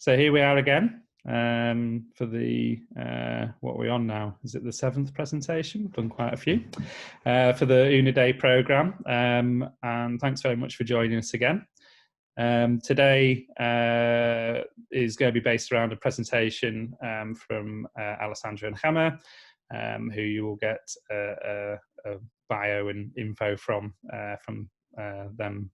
So here we are again for the, what are we on now? Is it the 7th presentation? We've done quite a few for the Unidee programme. And thanks very much for joining us again. Today is going to be based around a presentation from Alessandra and Gemma, who you will get a bio and info from them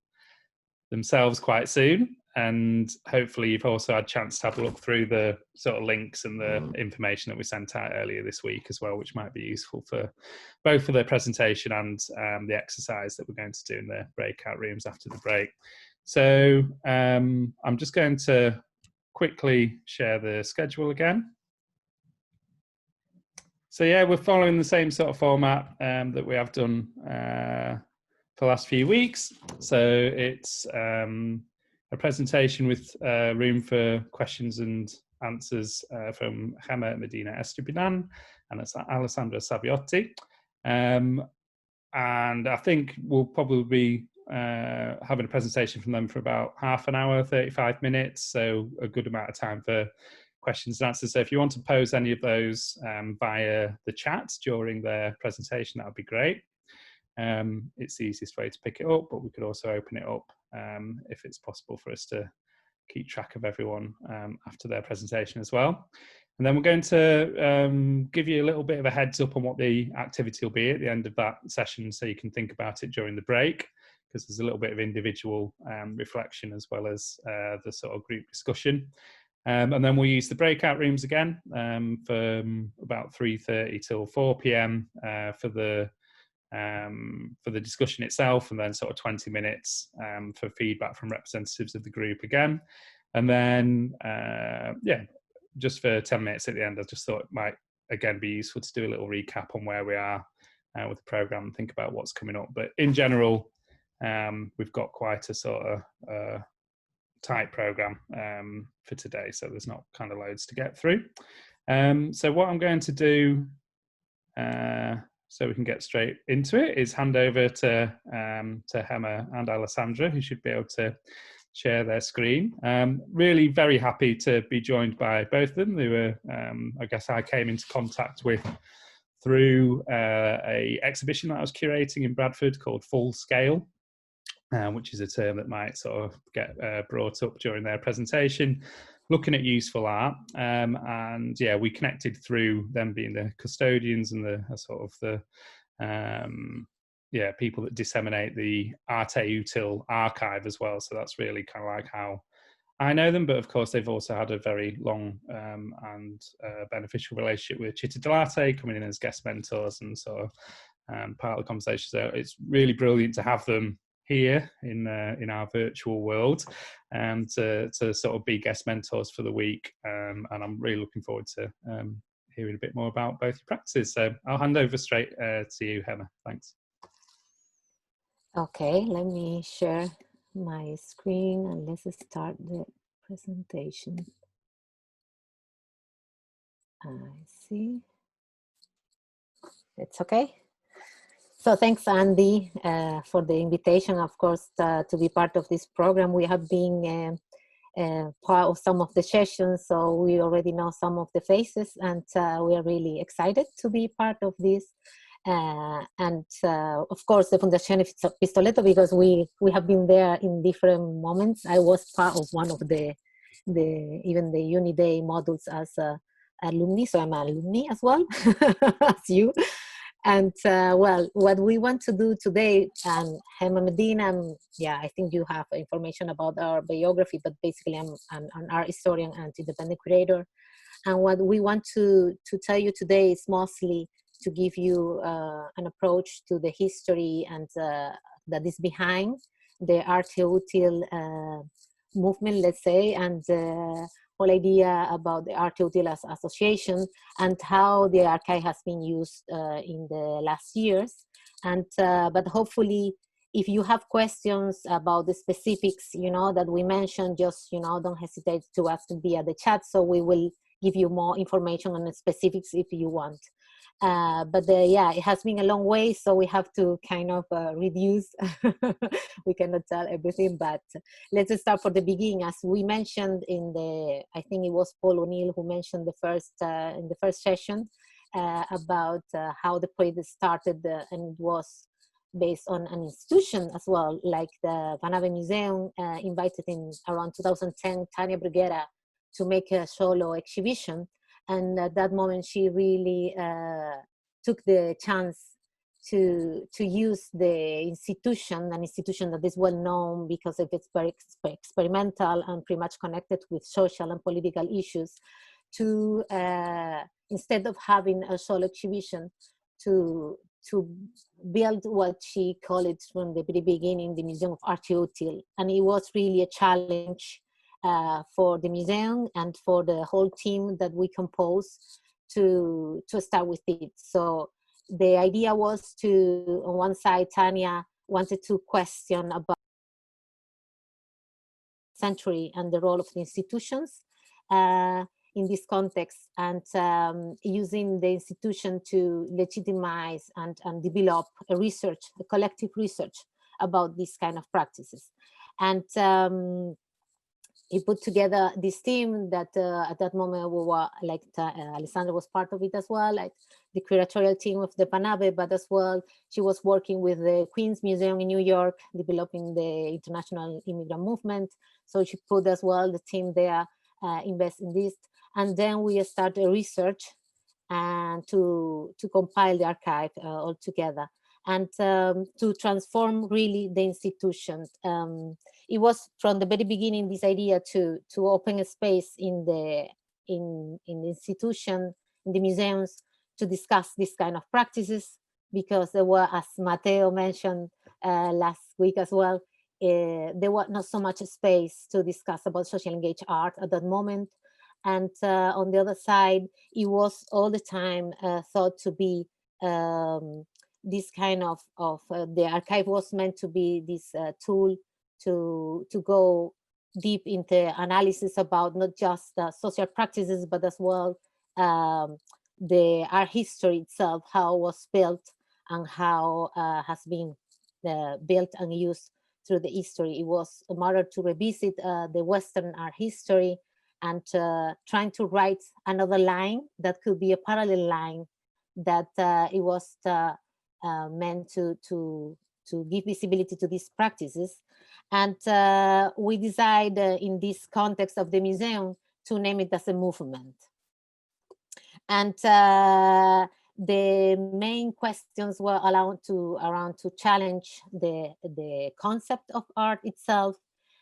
themselves quite soon. And hopefully you've also had a chance to have a look through the sort of links and the information that we sent out earlier this week as well, which might be useful for both for the presentation and the exercise that we're going to do in the breakout rooms after the break. So I'm just going to quickly share the schedule again. So yeah, we're following the same sort of format that we have done for the last few weeks. So it's a presentation with room for questions and answers from Gemma Medina, Estupiñán, and it's Alessandra Saviotti. And I think we'll probably be having a presentation from them for about half an hour, 35 minutes. So a good amount of time for questions and answers. So if you want to pose any of those via the chat during their presentation, that would be great. It's the easiest way to pick it up, but we could also open it up if it's possible for us to keep track of everyone after their presentation as well. And then we're going to give you a little bit of a heads up on what the activity will be at the end of that session, so you can think about it during the break, because there's a little bit of individual reflection as well as the sort of group discussion. And then we'll use the breakout rooms again from about 3:30 till 4 p.m. For the discussion itself, and then sort of 20 minutes for feedback from representatives of the group again. And then, yeah, just for 10 minutes at the end, I just thought it might, again, be useful to do a little recap on where we are with the programme and think about what's coming up. But in general, we've got quite a sort of tight programme for today, so there's not kind of loads to get through. So what I'm going to do, so we can get straight into it, is hand over to Gemma and Alessandra, who should be able to share their screen. Really very happy to be joined by both of them, who were, I guess I came into contact with through a exhibition that I was curating in Bradford called Full Scale, which is a term that might sort of get brought up during their presentation, looking at useful art. And yeah, we connected through them being the custodians and the sort of the yeah, people that disseminate the Arte Util archive as well. So that's really kind of like how I know them, but of course they've also had a very long and beneficial relationship with Città dell'Arte, coming in as guest mentors and sort of part of the conversation. So it's really brilliant to have them here in our virtual world and to sort of be guest mentors for the week. And I'm really looking forward to hearing a bit more about both your practices. So I'll hand over straight to you, Gemma. Thanks. Okay, let me share my screen and let's start the presentation. I see. It's okay. So thanks, Andy, for the invitation, of course, to be part of this program. We have been part of some of the sessions, so we already know some of the faces, and we are really excited to be part of this. And of course, the Fondazione Pistoletto, because we have been there in different moments. I was part of one of even the Unidee modules as alumni, so I'm an alumni as well as you. And well, what we want to do today, Gemma Medina, yeah, I think you have information about our biography, but basically I'm an art historian and independent curator. And what we want to tell you today is mostly to give you an approach to the history and that is behind the Arte Util movement, let's say, and the whole idea about the Arte Util as association and how the archive has been used in the last years. And but hopefully, if you have questions about the specifics, you know, that we mentioned, just, you know, don't hesitate to ask via the chat, so we will give you more information on the specifics if you want. But yeah, it has been a long way, so we have to kind of reduce. We cannot tell everything, but let's start from the beginning. As we mentioned in the, I think it was Paul O'Neill who mentioned the first in the first session about how the project started, and it was based on an institution as well, like the Vanave Museum invited in around 2010 Tania Bruguera to make a solo exhibition. And at that moment, she really took the chance to use the institution, an institution that is well known because of its very experimental and pretty much connected with social and political issues, to instead of having a solo exhibition, to build what she called it from the very beginning, the Museum of Arte Útil. And it was really a challenge for the museum and for the whole team that we compose to start with it. So the idea was to, on one side, Tania wanted to question about century and the role of the institutions in this context, and using the institution to legitimize and develop a research, a collective research about these kind of practices. And he put together this team that at that moment we were like, Alessandra was part of it as well, like the curatorial team of the Vanave, but as well, she was working with the Queen's Museum in New York, developing the international immigrant movement. So she put as well the team there, invest in this. And then we started research and to compile the archive all together, and to transform really the institutions. It was from the very beginning this idea to open a space in the institution, in the museums, to discuss this kind of practices, because there were, as Matteo mentioned last week as well, there was not so much space to discuss about social engaged art at that moment. And on the other side, it was all the time thought to be this kind of the archive was meant to be this tool to go deep into analysis about not just social practices, but as well the art history itself, how it was built and how has been built and used through the history. It was a matter to revisit the Western art history and trying to write another line that could be a parallel line that it was meant to give visibility to these practices. And we decided in this context of the museum to name it as a movement. And the main questions were around to challenge the concept of art itself,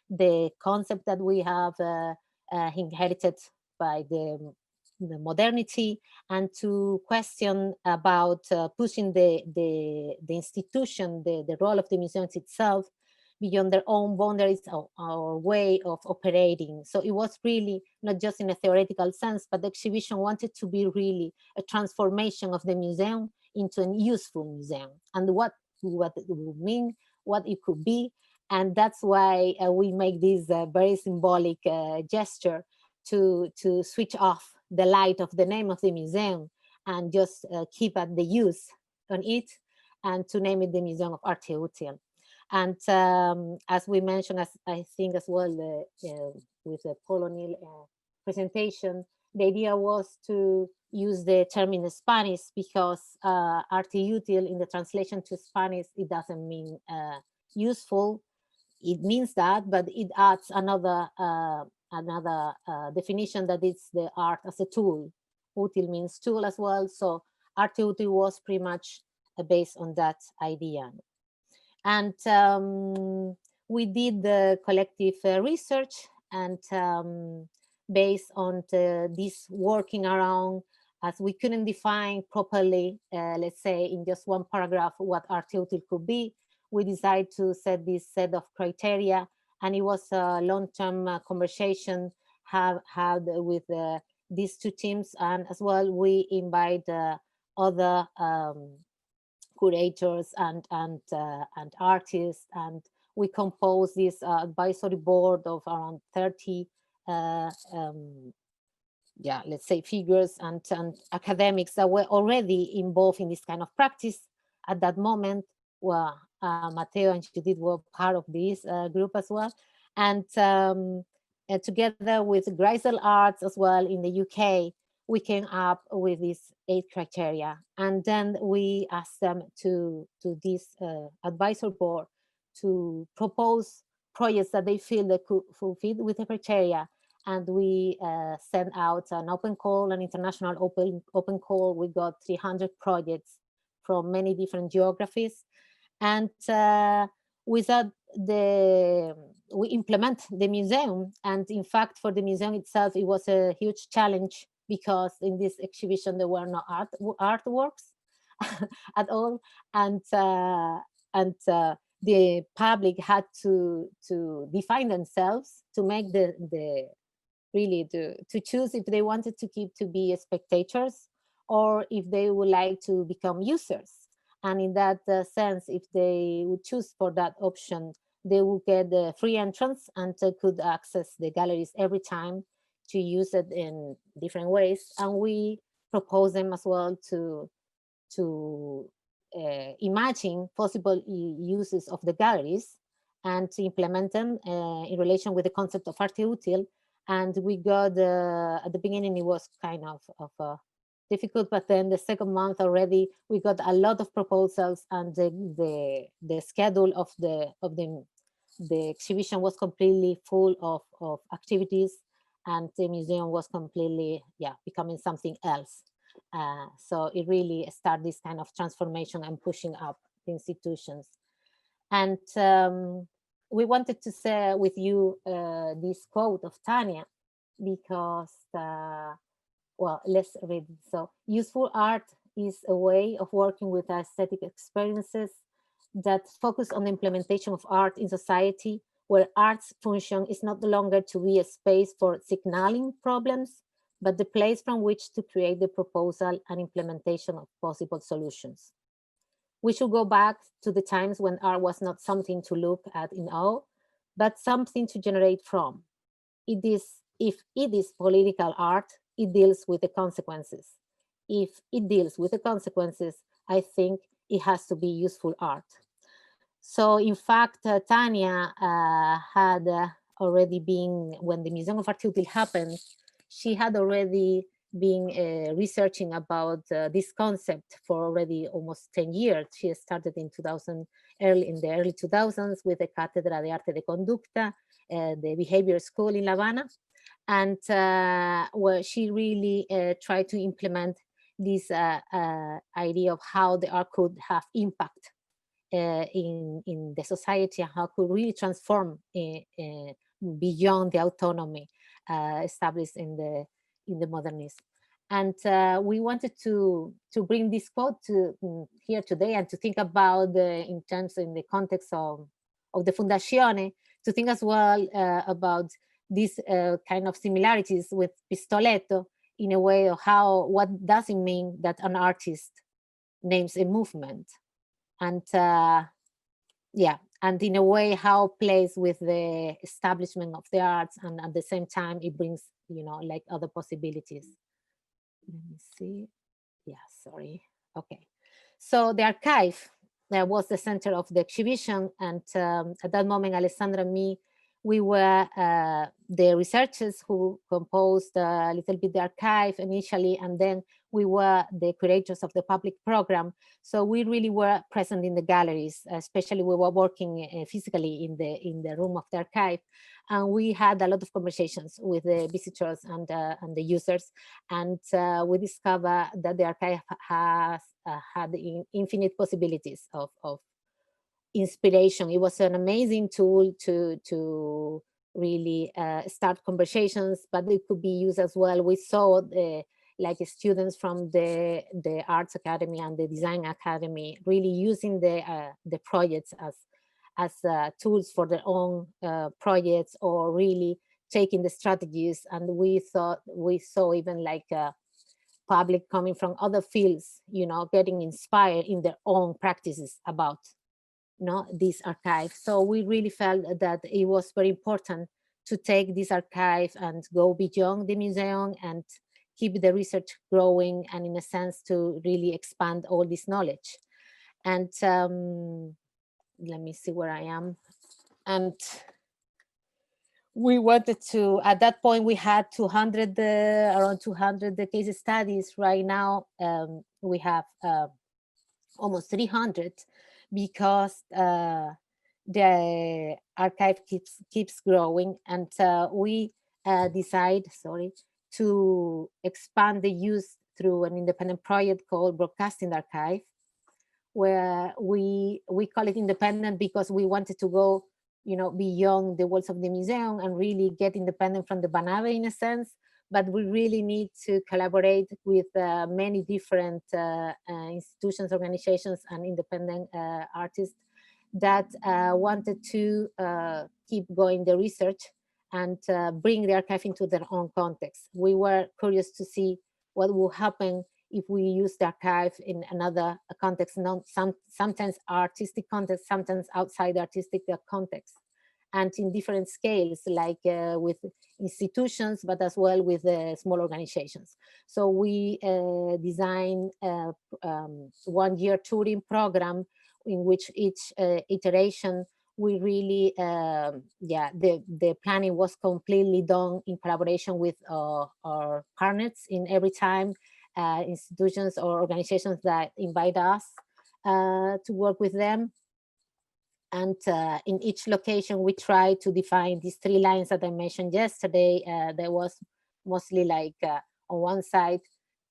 the concept that we have inherited by the modernity, and to question about pushing the institution, the role of the museums itself beyond their own boundaries or way of operating. So it was really not just in a theoretical sense, but the exhibition wanted to be really a transformation of the museum into a useful museum, and what it would mean, what it could be. And that's why we make this very symbolic gesture to switch off the light of the name of the museum and just keep at the use on it, and to name it the Museum of Arte Útil. And as we mentioned, as I think as well with the Paul O'Neill presentation, the idea was to use the term in Spanish because Arte Útil in the translation to Spanish, it doesn't mean useful. It means that, but it adds another definition, that it's the art as a tool. Útil means tool as well. So Arte Útil was pretty much based on that idea. And we did the collective research, and based on this working around, as we couldn't define properly, let's say in just one paragraph, what Arte Útil could be, we decided to set this set of criteria, and it was a long-term conversation had with these two teams, and as well we invite other curators and artists, and we compose this advisory board of around 30 yeah, let's say figures and academics that were already involved in this kind of practice at that moment. Well, Matteo and Judith were part of this group as well. And together with Grisel Arts as well in the UK, we came up with these 8 criteria. And then we asked them to this advisor board to propose projects that they feel that could fulfill with the criteria. And we sent out an open call, an international open call. We got 300 projects from many different geographies. And with that, we implement the museum. And in fact, for the museum itself, it was a huge challenge because in this exhibition, there were no artworks at all. And the public had to define themselves, to make really to choose if they wanted to keep to be spectators or if they would like to become users. And in that sense, if they would choose for that option, they would get the free entrance and could access the galleries every time to use it in different ways. And we propose them as well to imagine possible uses of the galleries and to implement them in relation with the concept of arte útil. And we got, at the beginning, it was kind of difficult, but then the second month already, we got a lot of proposals, and the schedule of the exhibition was completely full of activities, and the museum was completely, becoming something else. So it really started this kind of transformation and pushing up the institutions. And we wanted to share with you this quote of Tanya, because, well, let's read it. So, useful art is a way of working with aesthetic experiences that focus on the implementation of art in society, where art's function is not longer to be a space for signaling problems, but the place from which to create the proposal and implementation of possible solutions. We should go back to the times when art was not something to look at in awe, but something to generate from. If it is political art, it deals with the consequences. If it deals with the consequences, I think it has to be useful art. So in fact, Tanya had already been, when the Museum of Arte Útil happened, she had already been researching about this concept for already almost 10 years. She started in the early 2000s with the Cátedra de Arte de Conducta, the behavior school in La Habana, and where she really tried to implement this idea of how the art could have impact in the society, and how it could really transform beyond the autonomy established in the modernism. And we wanted to bring this quote to here today, and to think about in the context of the Fondazione, to think as well about these kind of similarities with Pistoletto, in a way of what does it mean that an artist names a movement, and and in a way how it plays with the establishment of the arts, and at the same time it brings, like other possibilities. Let me see. Sorry. Okay. So the archive was the center of the exhibition, and at that moment, Alessandra and me, we were the researchers who composed a little bit the archive initially, and then we were the curators of the public program. So we really were present in the galleries, especially we were working physically in the room of the archive. And we had a lot of conversations with the visitors and the users. And we discovered that the archive has had infinite possibilities of inspiration. It was an amazing tool to really start conversations, but it could be used as well. We saw like students from the Arts Academy and the Design Academy really using the projects as tools for their own projects, or really taking the strategies. And we saw even like public coming from other fields, getting inspired in their own practices about this archive. So we really felt that it was very important to take this archive and go beyond the museum and keep the research growing, and in a sense to really expand all this knowledge. And let me see where I am. And we wanted to, at that point, we had 200, around 200 case studies. Right now, we have almost 300, because the archive keeps growing, and we decide, to expand the use through an independent project called Broadcasting Archive, where we call it independent because we wanted to go, beyond the walls of the museum and really get independent from the BANAVE in a sense. But we really need to collaborate with many different institutions, organizations, and independent artists that wanted to keep going the research and bring the archive into their own context. We were curious to see what will happen if we use the archive in another context, sometimes artistic context, sometimes outside artistic context, and in different scales, like with institutions, but as well with small organizations. So we designed a 1-year touring program in which each iteration we really, the planning was completely done in collaboration with our partners in every time, institutions or organizations that invite us to work with them. And in each location, we try to define these 3 lines that I mentioned yesterday. There was mostly like on one side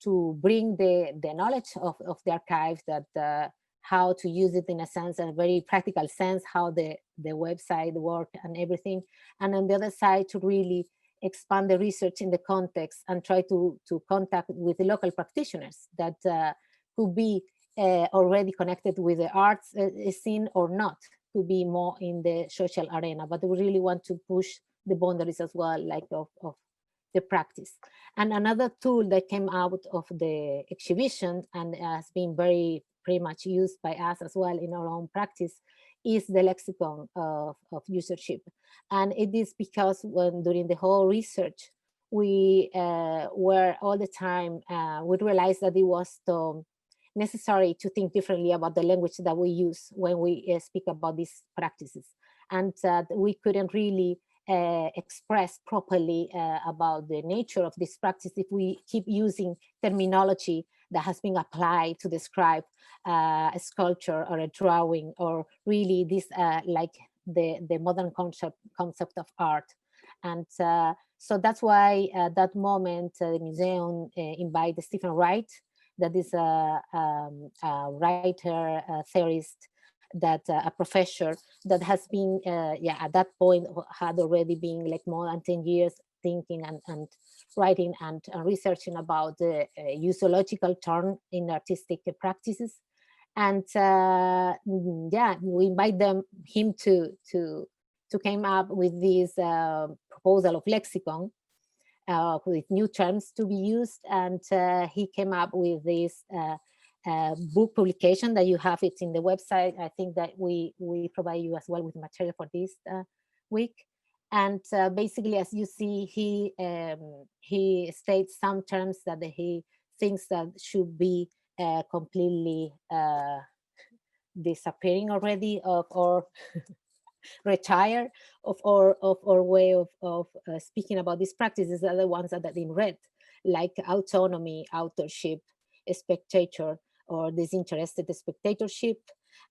to bring the knowledge of the archive, that how to use it in a sense, a very practical sense, how the website work and everything. And on the other side, to really expand the research in the context and try to contact with the local practitioners that could be already connected with the arts scene or not, to be more in the social arena. But we really want to push the boundaries as well, like of the practice. And another tool that came out of the exhibition and has been pretty much used by us as well in our own practice is the lexicon of usership. And it is because during the whole research, we were all the time, we realized that it was necessary to think differently about the language that we use when we speak about these practices. And we couldn't really express properly about the nature of this practice if we keep using terminology that has been applied to describe a sculpture or a drawing, or really this like the modern concept of art. And so that's why at that moment the museum invited Stephen Wright, that is a writer, a theorist, that a professor that has been at that point had already been like more than 10 years thinking and writing and researching about the useological turn in artistic practices. And we invite him to came up with this proposal of lexicon with new terms to be used. And he came up with this book publication that you have it in the website. I think that we provide you as well with material for this week. And basically, as you see, he states some terms that he thinks that should be completely disappearing already, or retire of our way of speaking about these practices are the ones that are in red, like autonomy, authorship, spectator, or disinterested spectatorship.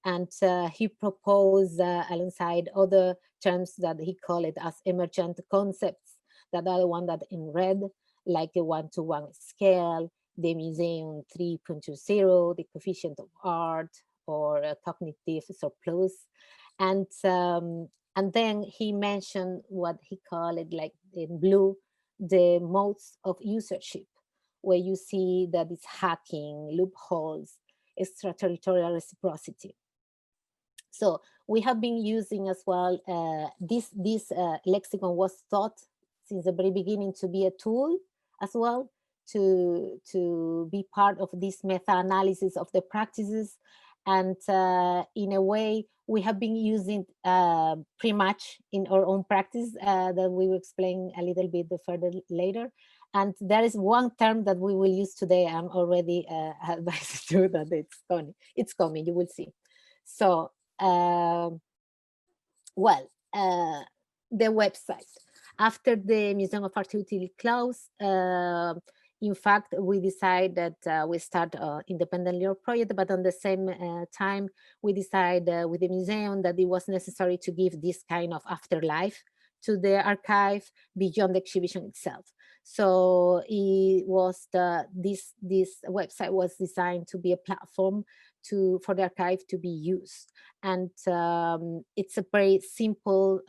And he proposed alongside other terms that he called it as emergent concepts, that are the one that in red, like a 1-to-1 scale, the museum 3.20, the coefficient of art, or cognitive surplus. And then he mentioned what he called it, like in blue, the modes of usership, where you see that it's hacking, loopholes, extraterritorial reciprocity. So we have been using as well, this lexicon was thought since the very beginning to be a tool as well, to be part of this meta-analysis of the practices, and in a way we have been using pretty much in our own practice that we will explain a little bit further later. And there is one term that we will use today. I'm already advised to that it's coming, you will see. So, well, the website. After the Museum of Art Utility closed, in fact, we decided that we start independently our project, but on the same time, we decided with the museum that it was necessary to give this kind of afterlife to the archive beyond the exhibition itself. So it was this website was designed to be a platform for the archive to be used, and it's a very simple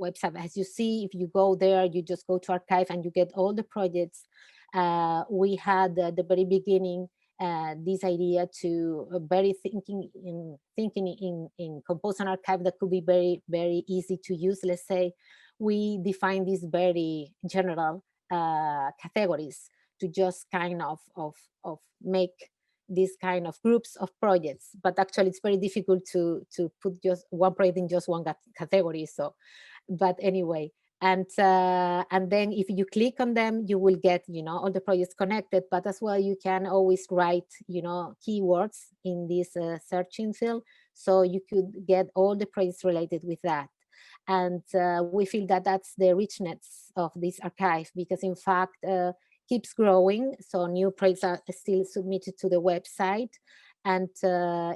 website. As you see, if you go there, you just go to archive and you get all the projects. We had at the very beginning this idea to very thinking in compose an archive that could be very, very easy to use. Let's say we define these very general categories to just kind of make these kind of groups of projects, but actually it's very difficult to put just one project in just one category. So, but anyway, and then if you click on them, you will get, you know, all the projects connected, but as well you can always write, you know, keywords in this searching field, so you could get all the projects related with that. And we feel that that's the richness of this archive, because in fact keeps growing, so new projects are still submitted to the website, and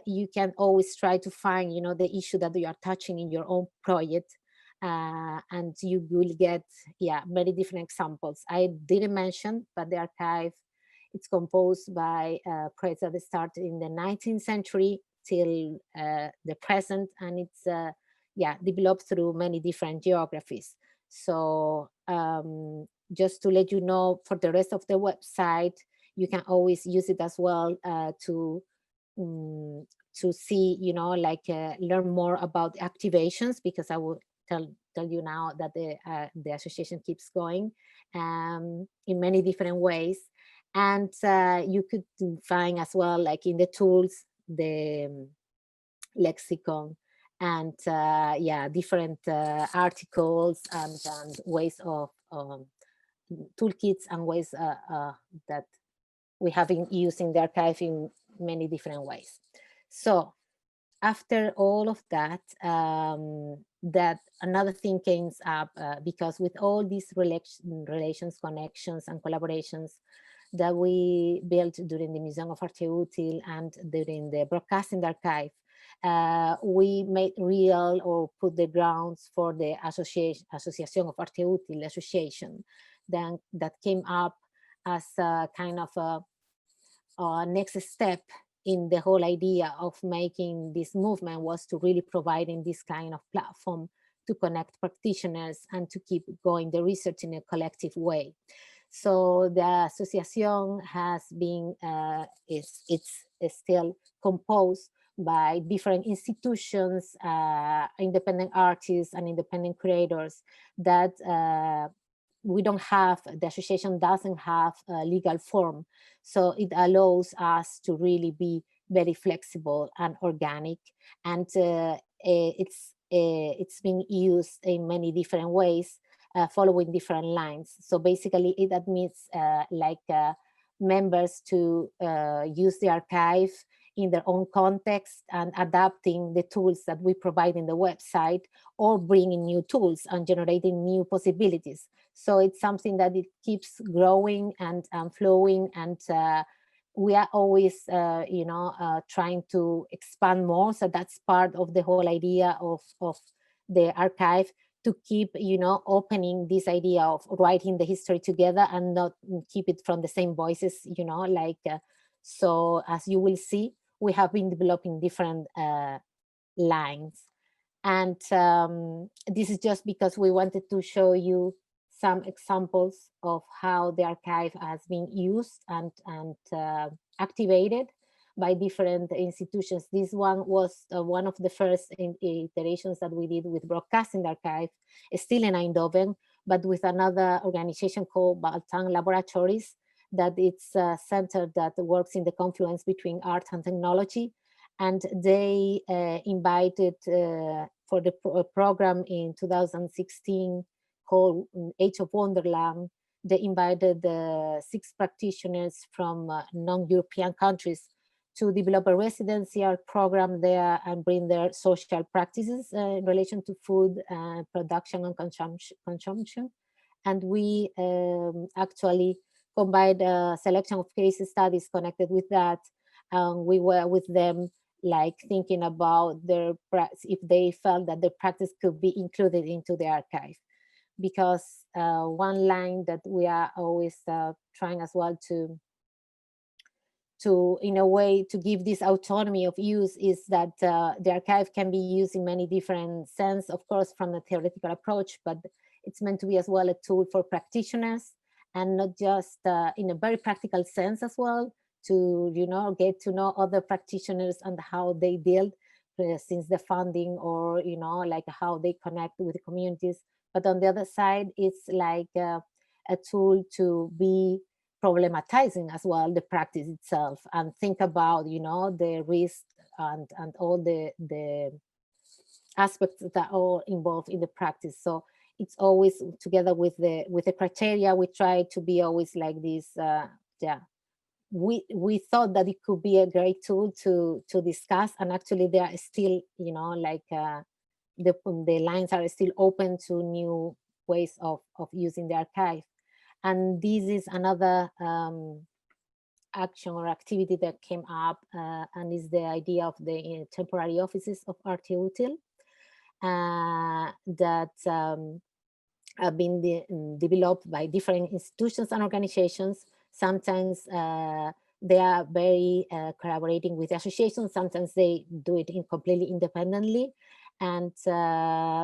you can always try to find, you know, the issue that you are touching in your own project. And you will get, yeah, very different examples. I didn't mention, but the archive, it's composed by projects that started in the 19th century till the present, and it's yeah, developed through many different geographies. So just to let you know, for the rest of the website, you can always use it as well to see, you know, like learn more about activations, because I will tell you now that the association keeps going in many different ways. And you could find as well, like in the tools, the lexicon, and yeah, different articles and ways of toolkits and ways that we have been using the archive in many different ways. So after all of that, that another thing came up because with all these relations, connections, and collaborations that we built during the Museum of Arte Útil and during the Broadcasting Archive, we made real or put the grounds for the Association of Arte Útil association, then that came up as a kind of a next step in the whole idea of making this movement, was to really providing this kind of platform to connect practitioners and to keep going the research in a collective way. So the association has been, it's still composed by different institutions, independent artists and independent creators that we don't have, the association doesn't have a legal form. So it allows us to really be very flexible and organic. And it's been used in many different ways, following different lines. So basically it admits members to use the archive in their own context and adapting the tools that we provide in the website, or bringing new tools and generating new possibilities. So it's something that it keeps growing and flowing, and we are always, trying to expand more. So that's part of the whole idea of the archive, to keep, opening this idea of writing the history together and not keep it from the same voices, so as you will see, we have been developing different lines. And this is just because we wanted to show you some examples of how the archive has been used and activated by different institutions. This one was one of the first iterations that we did with Broadcasting Archive, still in Eindhoven, but with another organization called Baltang Laboratories, that it's a center that works in the confluence between art and technology. and they invited for the program in 2016 called Age of Wonderland. They invited 6 practitioners from non-European countries to develop a residency art program there and bring their social practices in relation to food production and consumption. And we actually combined a selection of case studies connected with that. We were with them, like thinking about their if they felt that their practice could be included into the archive. Because one line that we are always trying as well to in a way to give this autonomy of use is that the archive can be used in many different sense, of course, from a theoretical approach, but it's meant to be as well a tool for practitioners, and not just in a very practical sense as well, to get to know other practitioners and how they deal since the funding, or like how they connect with the communities. But on the other side, it's like a tool to be problematizing as well the practice itself, and think about the risk and all the aspects that are involved in the practice. So it's always together with the criteria. We try to be always like this. We thought that it could be a great tool to discuss, and actually there are still like the lines are still open to new ways of using the archive. And this is another action or activity that came up, and is the idea of the temporary offices of Arte Útil that have been developed by different institutions and organizations. Sometimes they are very collaborating with associations, sometimes they do it completely independently. And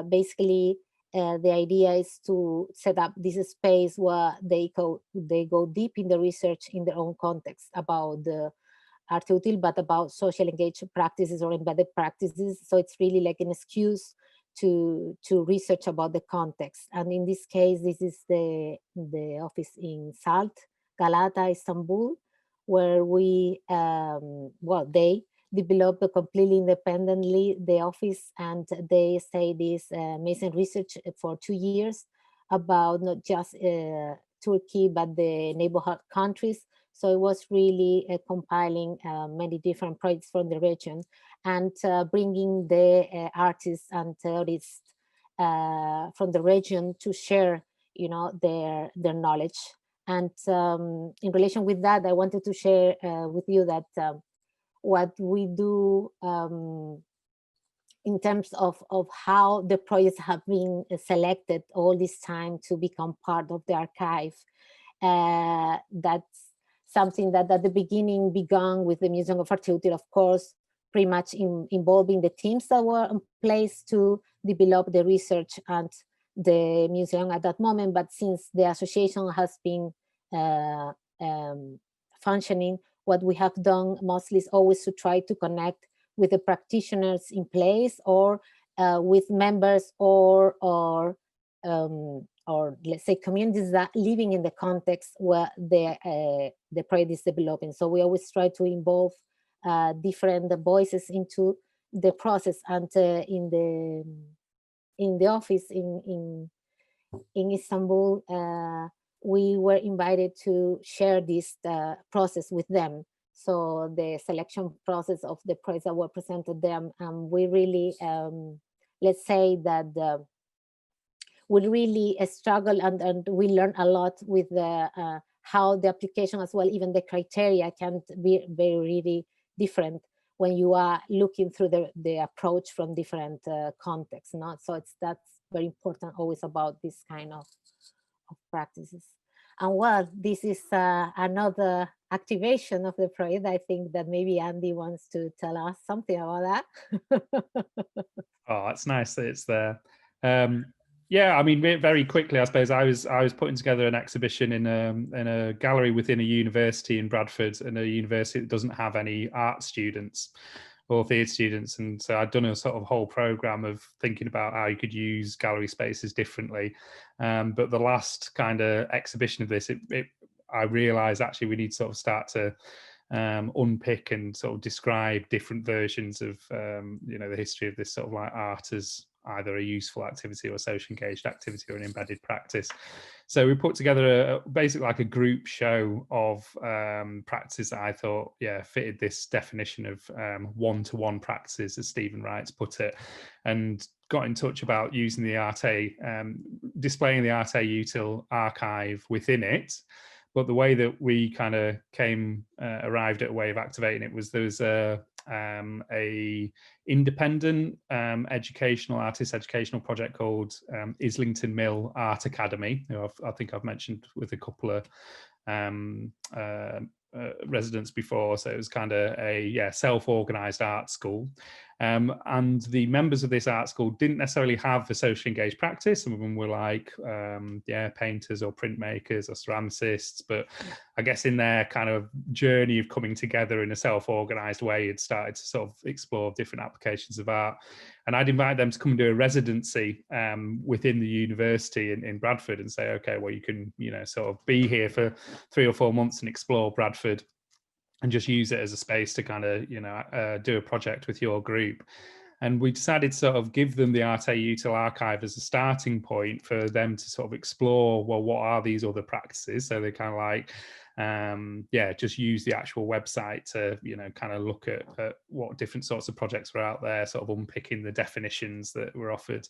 basically, the idea is to set up this space where they go deep in the research in their own context about the Arte Útil, but about social engaged practices or embedded practices. So it's really like an excuse to research about the context. And in this case, this is the office in Salt, Galata, Istanbul, where we they developed completely independently the office, and they say this amazing research for 2 years about not just Turkey but the neighborhood countries. So it was really compiling many different projects from the region, and bringing the artists and theorists from the region to share their knowledge. And in relation with that, I wanted to share with you that what we do in terms of how the projects have been selected all this time to become part of the archive. That's something that at the beginning began with the Museum of Arte Útil, of course, pretty much involving the teams that were in place to develop the research and the museum at that moment. But since the association has been functioning, what we have done mostly is always to try to connect with the practitioners in place, or with members or let's say communities that living in the context where the project is developing. So we always try to involve different voices into the process. And in the office in Istanbul, we were invited to share this process with them. So the selection process of the projects that were presented them, we really, let's say that we really struggle, and we learn a lot with how the application as well, even the criteria can be very really different when you are looking through the approach from different contexts. So that's very important always about this kind of practices. And well, this is another activation of the project. I think that maybe Andy wants to tell us something about that. Oh, that's nice that it's there. Yeah, I mean, very quickly, I suppose I was putting together an exhibition in a gallery within a university in Bradford, and a university that doesn't have any art students or theatre students. And so I'd done a sort of whole program of thinking about how you could use gallery spaces differently. But the last kind of exhibition of this, I realized actually we need to sort of start to unpick and sort of describe different versions of you know, the history of this sort of like art as either a useful activity or social engaged activity or an embedded practice. So we put together basically like a group show of practices that I thought, yeah, fitted this definition of one-to-one practices, as Stephen Wright's put it, and got in touch about using the Arte, displaying the Arte Util archive within it. But the way that we kind of arrived at a way of activating it was there was a independent artist educational project called Islington Mill Art Academy, who I think I've mentioned with a couple of residents before. So it was kind of a self-organized art school, and the members of this art school didn't necessarily have a socially engaged practice. Some of them were like painters or printmakers or ceramicists, but I guess in their kind of journey of coming together in a self-organized way, had started to sort of explore different applications of art. And I'd invite them to come and do a residency within the university in Bradford, and say, okay, well, you can, you know, sort of be here for 3 or 4 months and explore Bradford and just use it as a space to kind of, you know, do a project with your group. And we decided to sort of give them the Arte Util archive as a starting point for them to sort of explore, well, what are these other practices? So they kind of like, just use the actual website to, you know, kind of look at what different sorts of projects were out there, sort of unpicking the definitions that were offered.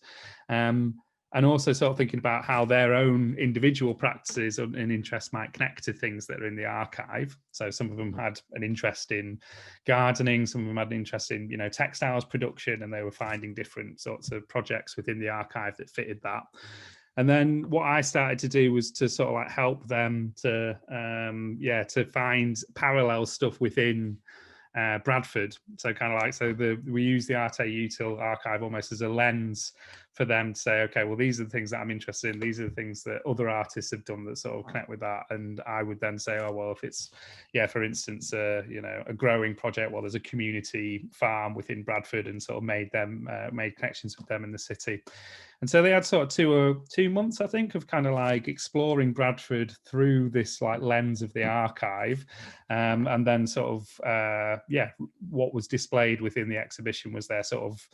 And also sort of thinking about how their own individual practices and interests might connect to things that are in the archive. So some of them had an interest in gardening, some of them had an interest in, you know, textiles production, and they were finding different sorts of projects within the archive that fitted that. And then what I started to do was to sort of like help them to, to find parallel stuff within Bradford. So kind of like, we use the Arte Util archive almost as a lens for them to say, okay, well, these are the things that I'm interested in. These are the things that other artists have done that sort of connect with that. And I would then say, oh, well, if it's, for instance, you know, a growing project, well, there's a community farm within Bradford, and sort of made connections with them in the city. And so they had sort of 2 months, I think, of kind of like exploring Bradford through this like lens of the archive. And then sort of, what was displayed within the exhibition was their sort of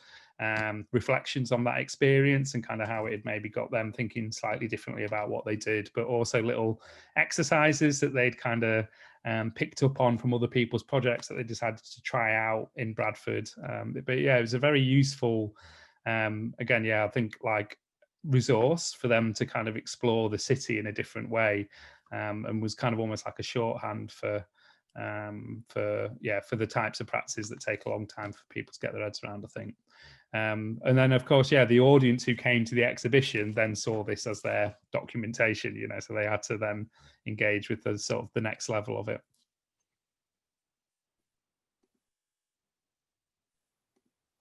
reflections on that experience, and kind of how it had maybe got them thinking slightly differently about what they did, but also little exercises that they'd kind of picked up on from other people's projects that they decided to try out in Bradford. But yeah, it was a very useful, I think like resource for them to kind of explore the city in a different way, and was kind of almost like a shorthand for the types of practices that take a long time for people to get their heads around, I think. And then of course, the audience who came to the exhibition then saw this as their documentation, you know, so they had to then engage with the sort of the next level of it.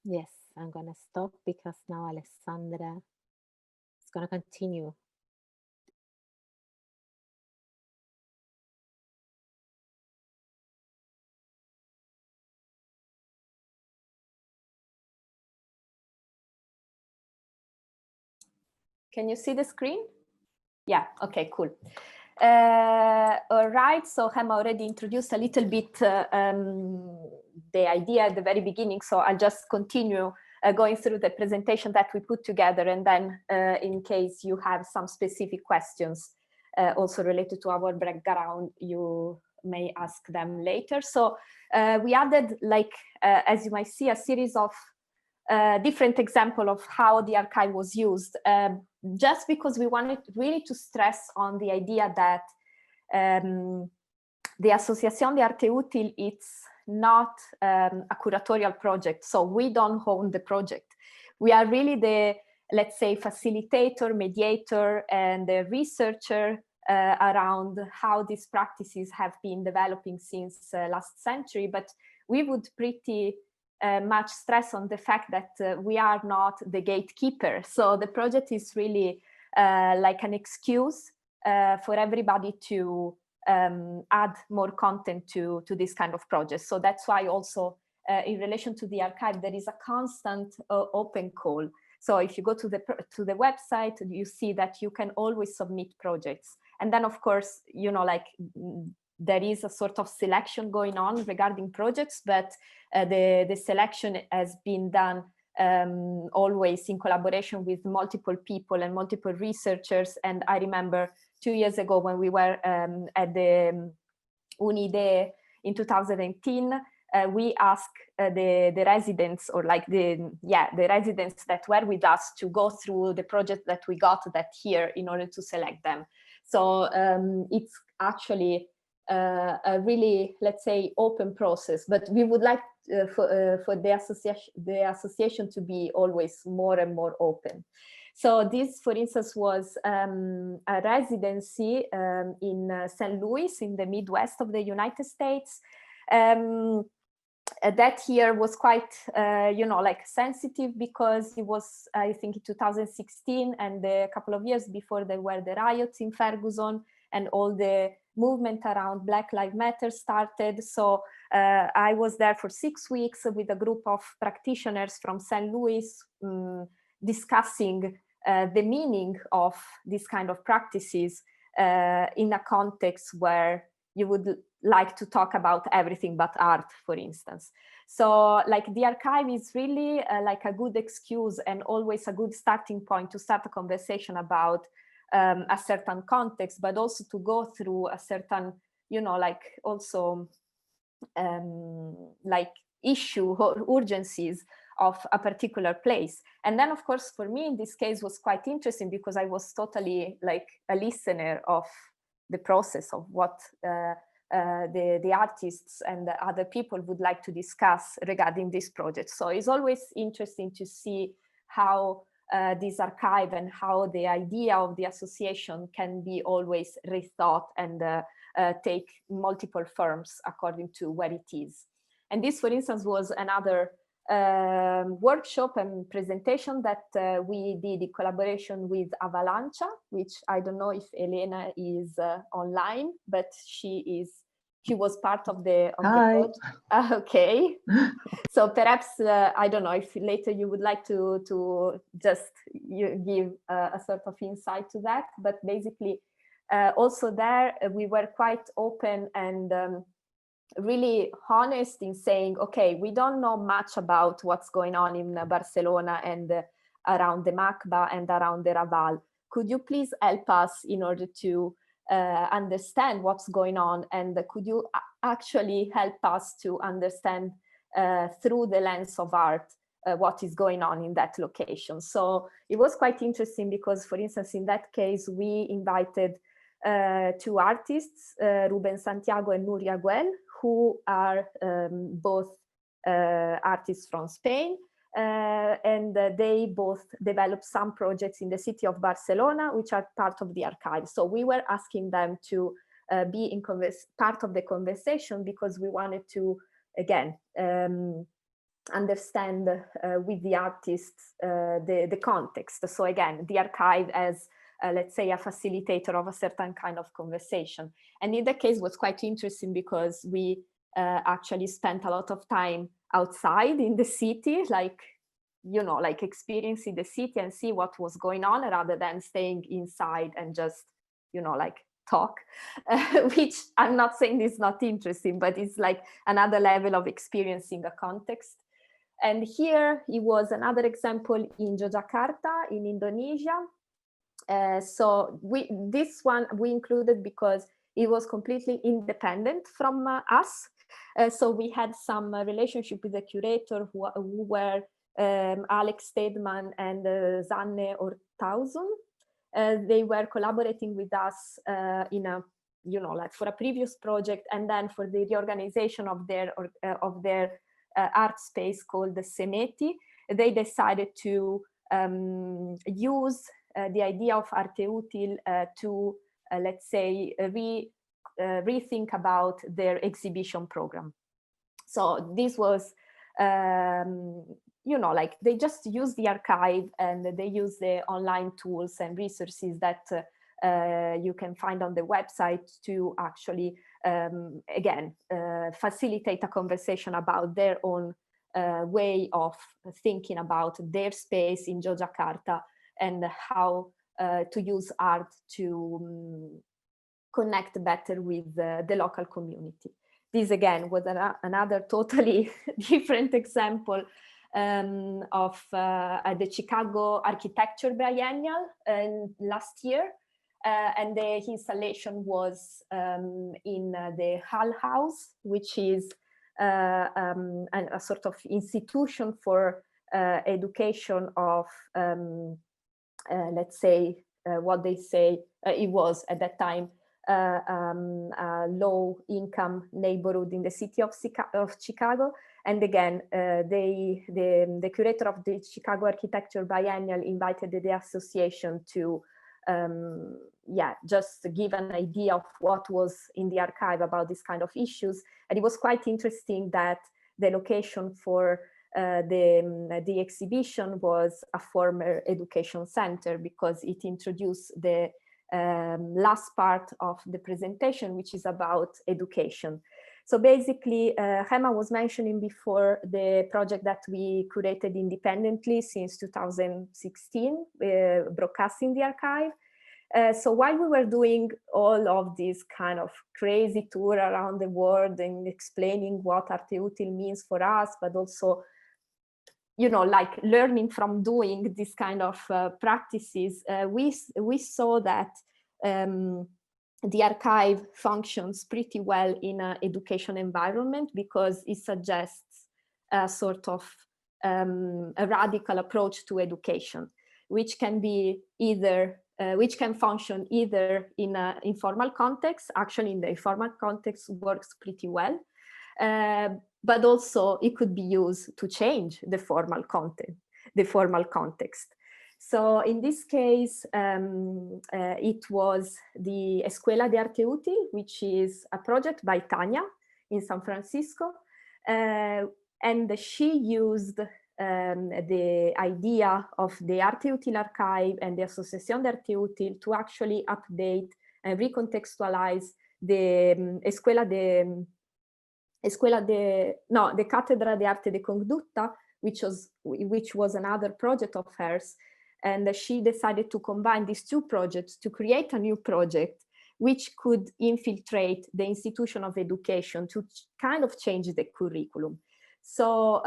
Yes, I'm gonna stop because now Alessandra is gonna continue. Can you see the screen? Yeah, okay, cool. All right, so Gemma already introduced a little bit the idea at the very beginning, so I'll just continue going through the presentation that we put together, and then in case you have some specific questions also related to our background, you may ask them later. So we added, like, as you might see, a series of different example of how the archive was used, just because we wanted really to stress on the idea that the Associación de Arte Útil, it's not a curatorial project, so we don't own the project. We are really the, let's say, facilitator, mediator, and the researcher around how these practices have been developing since last century, but we would pretty much stress on the fact that we are not the gatekeeper. So the project is really like an excuse for everybody to add more content to this kind of project. So that's why also in relation to the archive, there is a constant open call. So if you go to the website, you see that you can always submit projects. And then, of course, you know, like there is a sort of selection going on regarding projects, but the selection has been done always in collaboration with multiple people and multiple researchers. And I remember 2 years ago when we were at the Unidee in 2018, we asked the residents, or like the residents that were with us, to go through the project that we got that year in order to select them. So it's actually a really, let's say, open process, but we would like for the association to be always more and more open. So this, for instance, was a residency in St. Louis in the Midwest of the United States. That year was quite, like sensitive, because it was, I think, in 2016, and a couple of years before there were the riots in Ferguson, and all the movement around Black Lives Matter started. So I was there for 6 weeks with a group of practitioners from St. Louis, discussing the meaning of these kind of practices in a context where you would like to talk about everything but art, for instance. So like the archive is really like a good excuse and always a good starting point to start a conversation about a certain context, but also to go through a certain, like also like issue or urgencies of a particular place. And then, of course, for me in this case was quite interesting, because I was totally like a listener of the process of what the artists and the other people would like to discuss regarding this project. So it's always interesting to see how this archive and how the idea of the association can be always rethought and take multiple forms according to where it is. And this, for instance, was another workshop and presentation that we did in collaboration with Avalancha, which I don't know if Elena is online, but she was part of the project. Okay, so perhaps I don't know if later you would like to just give a sort of insight to that, but basically also there we were quite open and really honest in saying, okay, we don't know much about what's going on in Barcelona and around the Macba and around the Raval. Could you please help us in order to understand what's going on, and could you actually help us to understand through the lens of art what is going on in that location? So it was quite interesting because, for instance, in that case, we invited 2 artists, Ruben Santiago and Nuria Güell, who are both artists from Spain, and they both developed some projects in the city of Barcelona, which are part of the archive. So we were asking them to be in part of the conversation, because we wanted to, again, understand with the artists the context. So again, the archive as let's say a facilitator of a certain kind of conversation. And in that case was quite interesting, because we actually spent a lot of time outside in the city, like, like experiencing the city and see what was going on, rather than staying inside and just, like talk, which I'm not saying is not interesting, but it's like another level of experiencing a context. And here it was another example in Yogyakarta in Indonesia. So this one we included because it was completely independent from us. So we had some relationship with the curator who were Alex Stedman and Zanne Ortauzun. They were collaborating with us in a, like for a previous project, and then for the reorganization of their art space called the Semeti, they decided to use the idea of Arte Util to, let's say, rethink about their exhibition program. So this was, like they just use the archive and they use the online tools and resources that you can find on the website to actually, again, facilitate a conversation about their own way of thinking about their space in Yogyakarta, and how to use art to connect better with the local community. This again was another totally different example of the Chicago Architecture Biennial last year. And the installation was in the Hull House, which is a sort of institution for education of, let's say, what they say it was at that time, a low-income neighborhood in the city of Chicago. And again, the curator of the Chicago Architecture Biennial invited the association to just give an idea of what was in the archive about this kind of issues. And it was quite interesting that the location for the exhibition was a former education center, because it introduced the last part of the presentation, which is about education. So basically, Gemma was mentioning before the project that we curated independently since 2016, broadcasting the archive. So while we were doing all of this kind of crazy tour around the world and explaining what Arte Util means for us, but also, you know, like learning from doing this kind of practices, we saw that the archive functions pretty well in an education environment, because it suggests a sort of a radical approach to education, which can be either which can function either in an informal context. Actually, in the informal context works pretty well, but also it could be used to change the formal content, the formal context. So in this case, it was the Escuela de Arte Útil, which is a project by Tania in San Francisco. And she used the idea of the Arte Útil archive and the Asociación de Arte Útil to actually update and recontextualize the the Cátedra de Arte de Conduta, which was another project of hers. And she decided to combine these two projects to create a new project which could infiltrate the institution of education to kind of change the curriculum. So,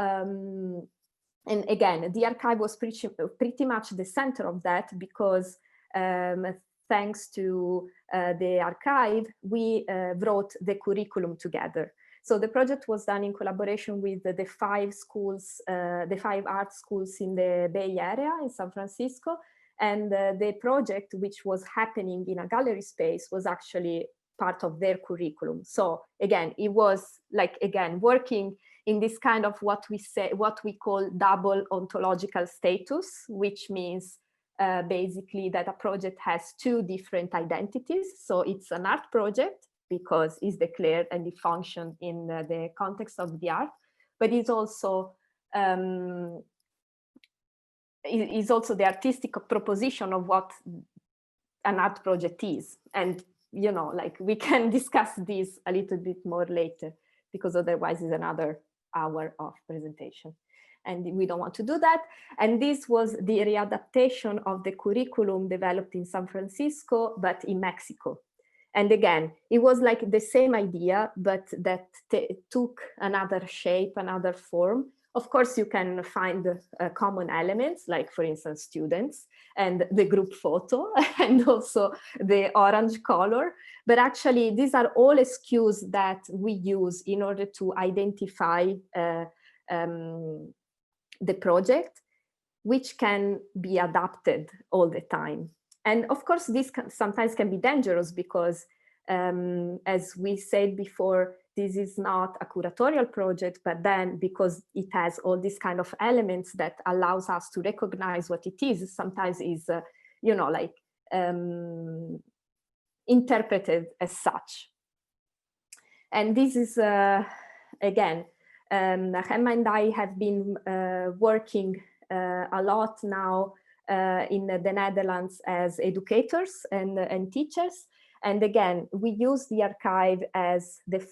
and again, the archive was pretty much the center of that, because thanks to the archive, we brought the curriculum together. So the project was done in collaboration with the 5 schools, the 5 art schools in the Bay Area in San Francisco. And the project, which was happening in a gallery space, was actually part of their curriculum. So again, it was like, again, working in this kind of what we call double ontological status, which means basically that a project has 2 different identities. So it's an art project, because it's declared and it functions in the context of the art, but it's also the artistic proposition of what an art project is. And, you know, like we can discuss this a little bit more later, because otherwise it's another hour of presentation. And we don't want to do that. And this was the readaptation of the curriculum developed in San Francisco, but in Mexico. And again, it was like the same idea, but that took another shape, another form. Of course, you can find common elements, like, for instance, students and the group photo and also the orange color. But actually, these are all cues that we use in order to identify the project, which can be adapted all the time. And of course, this sometimes can be dangerous, because as we said before, this is not a curatorial project, but then because it has all these kind of elements that allows us to recognize what it is, sometimes is, you know, like interpreted as such. And this is, again, Gemma and I have been working a lot now in the Netherlands as educators and teachers. And again, we use the archive as the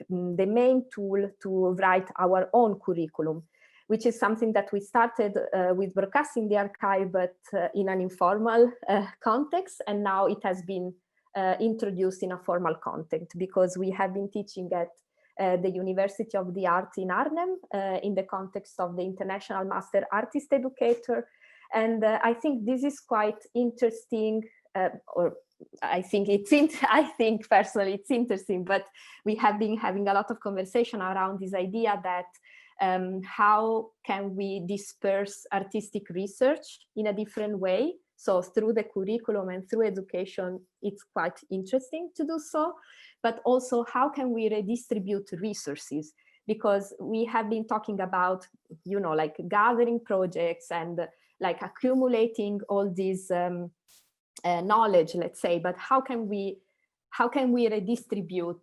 main tool to write our own curriculum, which is something that we started with broadcasting the archive, but in an informal context. And now it has been introduced in a formal context, because we have been teaching at the University of the Arts in Arnhem in the context of the International Master Artist Educator. And I think this is quite interesting, I think personally it's interesting, but we have been having a lot of conversation around this idea that how can we disperse artistic research in a different way? So through the curriculum and through education, it's quite interesting to do so, but also how can we redistribute resources? Because we have been talking about, you know, like gathering projects and like accumulating all these knowledge, let's say, but how can we redistribute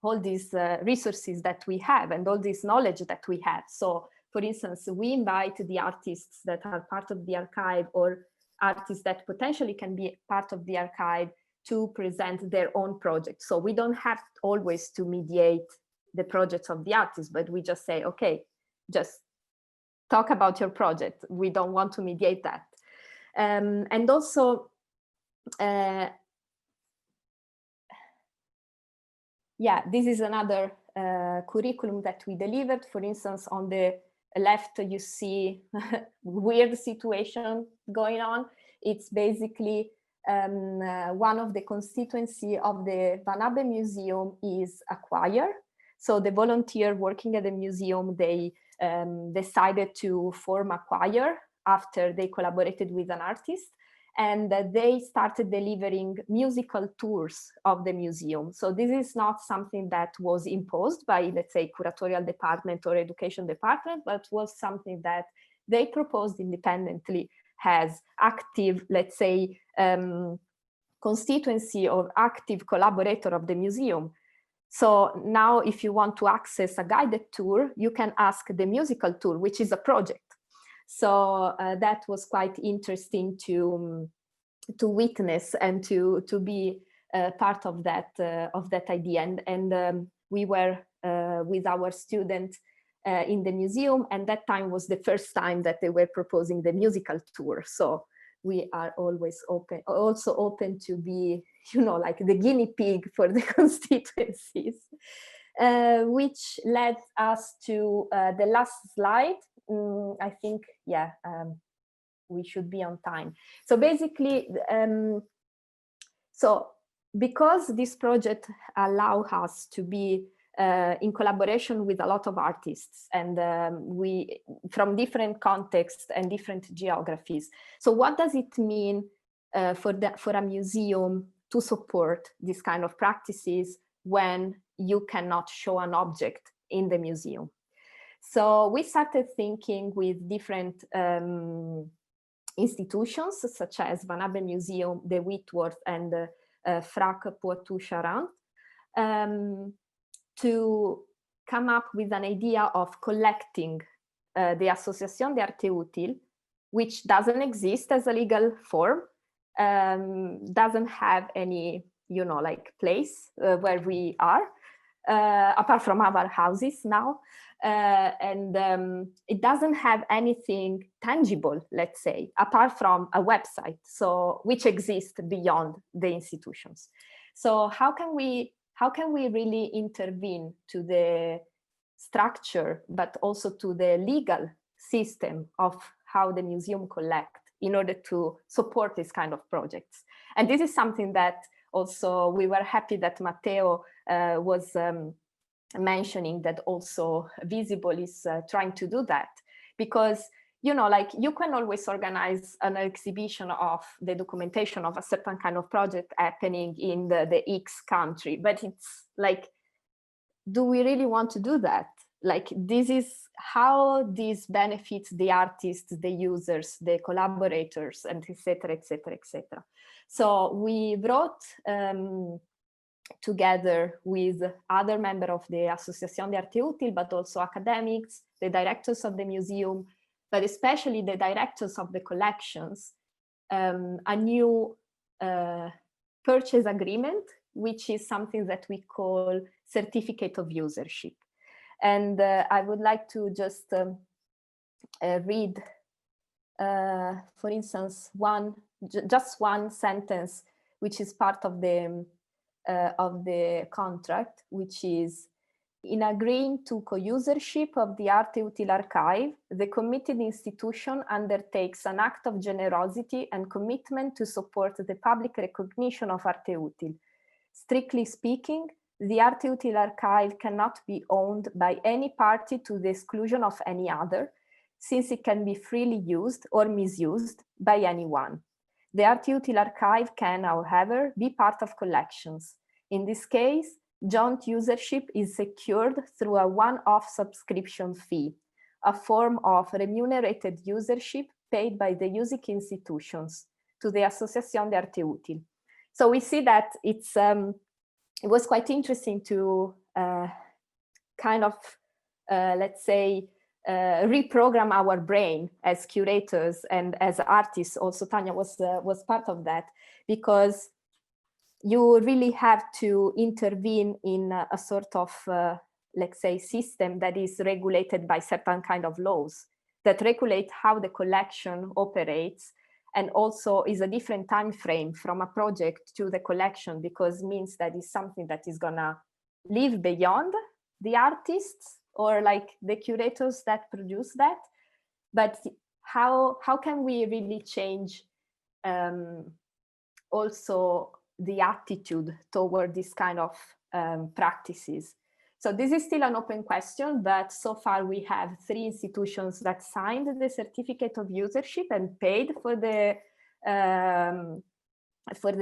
all these resources that we have and all this knowledge that we have? So for instance, we invite the artists that are part of the archive, or artists that potentially can be part of the archive, to present their own projects. So we don't have always to mediate the projects of the artists, but we just say, okay, just talk about your project. We don't want to mediate that. And also, yeah, this is another curriculum that we delivered. For instance, on the left, you see weird situation going on. It's basically one of the constituency of the Van Abbe Museum is a choir. So the volunteer working at the museum, they decided to form a choir after they collaborated with an artist, and they started delivering musical tours of the museum. So this is not something that was imposed by, let's say, curatorial department or education department, but was something that they proposed independently as active, let's say, constituency or active collaborator of the museum. So now if you want to access a guided tour, you can ask the musical tour, which is a project. So that was quite interesting to witness and to be part of that idea. And we were with our students in the museum, and that time was the first time that they were proposing the musical tour. So we are always also open to be, you know, like the guinea pig for the constituencies, which led us to the last slide. I think, yeah, we should be on time. So basically, so because this project allows us to be in collaboration with a lot of artists, and we from different contexts and different geographies. So what does it mean for a museum to support this kind of practices when you cannot show an object in the museum? So we started thinking with different institutions, such as Van Abbe Museum, the Whitworth, and FRAC Poitou-Charentes, to come up with an idea of collecting the Association d'Arte Utile, which doesn't exist as a legal form, doesn't have any, you know, like place where we are, apart from our houses now. And it doesn't have anything tangible, let's say, apart from a website, so which exists beyond the institutions. So how can we really intervene to the structure, but also to the legal system of how the museum collect in order to support this kind of projects? And this is something that also we were happy that Matteo was mentioning, that also Visible is trying to do that, because, you know, like you can always organize an exhibition of the documentation of a certain kind of project happening in the X country, but it's like, do we really want to do that? Like, this is how this benefits the artists, the users, the collaborators, and etc., etc., etc. So we brought together with other members of the Association d'Arte Utile, but also academics, the directors of the museum, but especially the directors of the collections, a new purchase agreement, which is something that we call certificate of usership. And I would like to just read, for instance, just one sentence, which is part of the contract, which is, in agreeing to co-usership of the Arte Utile archive, the committed institution undertakes an act of generosity and commitment to support the public recognition of Arte Utile. Strictly speaking, the Arte Utile archive cannot be owned by any party to the exclusion of any other, since it can be freely used or misused by anyone. The Arte Utile archive can, however, be part of collections. In this case, joint usership is secured through a one-off subscription fee, a form of remunerated usership paid by the using institutions to the Associazione di Arte Utile. So we see that it was quite interesting to kind of, let's say, reprogram our brain as curators and as artists. Also, Tanya was part of that, because you really have to intervene in a sort of, let's say, system that is regulated by certain kind of laws that regulate how the collection operates, and also is a different time frame from a project to the collection, because it means that it's something that is gonna live beyond the artists or like the curators that produce that. But how can we really change also the attitude toward this kind of practices? So this is still an open question, but so far we have 3 institutions that signed the certificate of usership and paid for the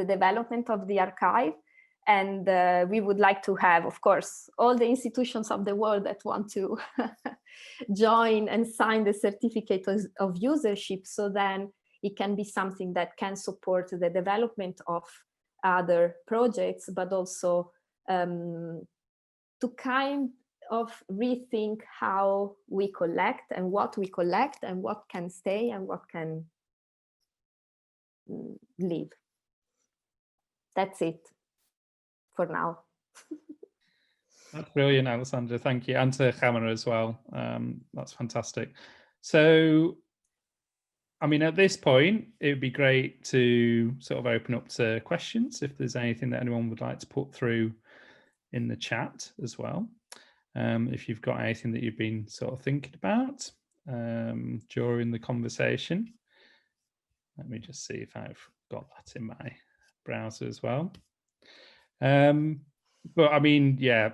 development of the archive. And we would like to have, of course, all the institutions of the world that want to join and sign the certificate of usership, so then it can be something that can support the development of other projects, but also to kind of rethink how we collect and what can stay and what can leave. That's it for now. That's brilliant, Alessandra. Thank you. And to Gemma as well. That's fantastic. So, I mean, at this point, it would be great to sort of open up to questions if there's anything that anyone would like to put through in the chat as well. If you've got anything that you've been sort of thinking about during the conversation. Let me just see if I've got that in my browser as well. But I mean, yeah,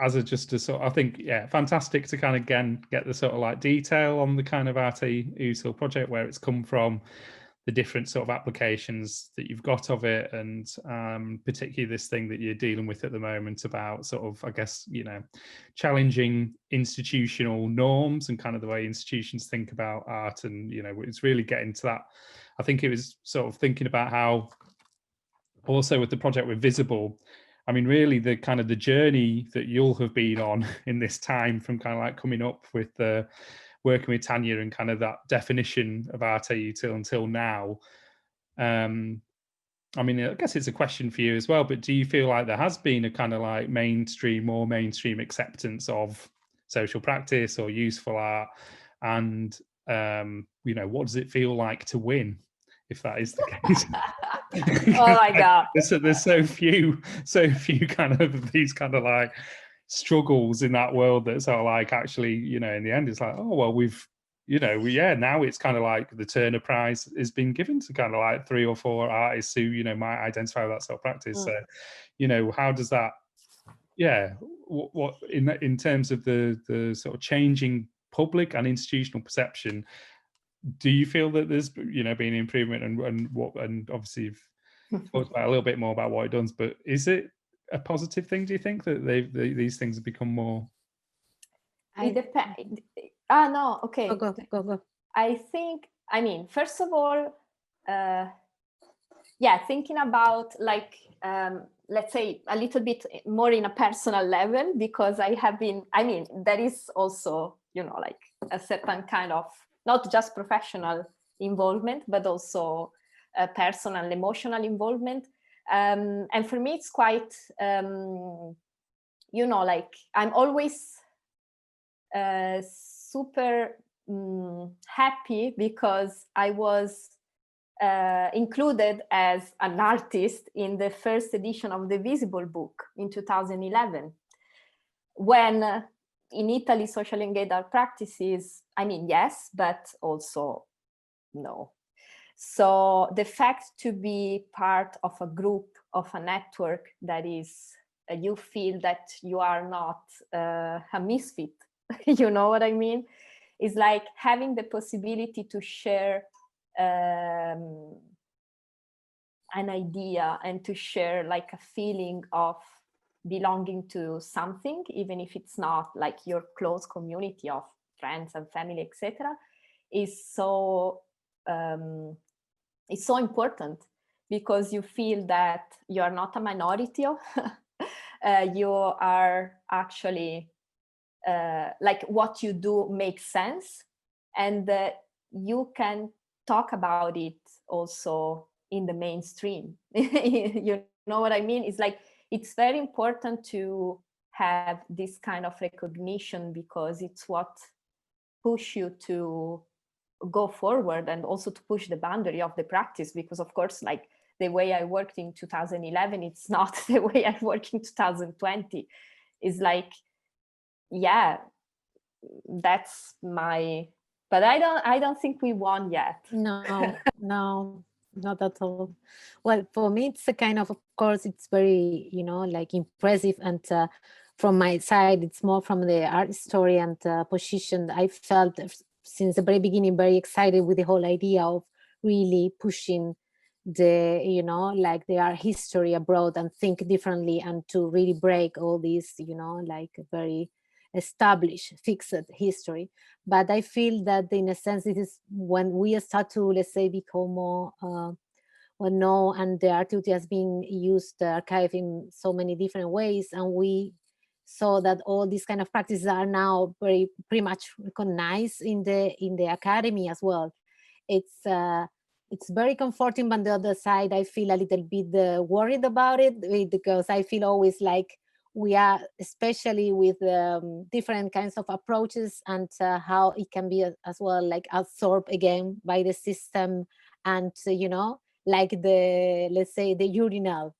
as a just a sort of, I think, yeah, fantastic to kind of again get the sort of like detail on the kind of Arte Utile project, where it's come from, the different sort of applications that you've got of it, and particularly this thing that you're dealing with at the moment about sort of, I guess, you know, challenging institutional norms and kind of the way institutions think about art. And, you know, it's really getting to that. I think it was sort of thinking about how also with the project with Visible, I mean, really the kind of the journey that you'll have been on in this time, from kind of like coming up with the working with Tanya and kind of that definition of Arte Utile until now. I mean, I guess it's a question for you as well, but do you feel like there has been a kind of like more mainstream acceptance of social practice or useful art? And, you know, what does it feel like to win, if that is the case? Oh my God. There's so few kind of these kind of like struggles in that world that sort of like actually, you know, in the end it's like, oh well, we've, you know, now it's kind of like the Turner Prize has been given to kind of like 3 or 4 artists who, you know, might identify with that sort of practice. So, you know, how does that, yeah, what in terms of the sort of changing public and institutional perception, do you feel that there's, you know, been improvement, and obviously you've talked about a little bit more about what it does, but is it a positive thing, do you think, that these things have become more? It depends. No, okay. Go. I think, I mean, first of all, yeah, thinking about like, let's say a little bit more in a personal level, because I have been, I mean, there is also, you know, like a certain kind of, not just professional involvement, but also personal and emotional involvement. And for me, it's quite, you know, like I'm always super happy, because I was included as an artist in the first edition of the Visible book in 2011, when in Italy, social engaged art practices, I mean, yes, but also no. So the fact to be part of a group, of a network that is, you feel that you are not a misfit, you know what I mean? It's like having the possibility to share an idea and to share like a feeling of belonging to something, even if it's not like your close community of friends and family, etc., is so it's so important, because you feel that you are not a minority. You are actually like what you do makes sense, and you can talk about it also in the mainstream. You know what I mean? It's like, it's very important to have this kind of recognition, because it's what push you to go forward and also to push the boundary of the practice. Because of course, like the way I worked in 2011, it's not the way I work in 2020. It's like, yeah, that's my, but I don't think we won yet. No, no, not at all. Well, for me, it's a kind of course, it's very, like impressive. And from my side, it's more from the art story and position. I felt since the very beginning very excited with the whole idea of really pushing the, like the art history abroad and think differently, and to really break all these, like very established, fixed history. But I feel that in a sense, it is when we start to, let's say, become more know, and the activity has been used, the archive, in so many different ways, and we saw that all these kind of practices are now pretty much recognized in the academy as well. It's very comforting, but on the other side, I feel a little bit worried about it, because I feel always like we are, especially with different kinds of approaches, and how it can be as well like absorbed again by the system, and like let's say the urinal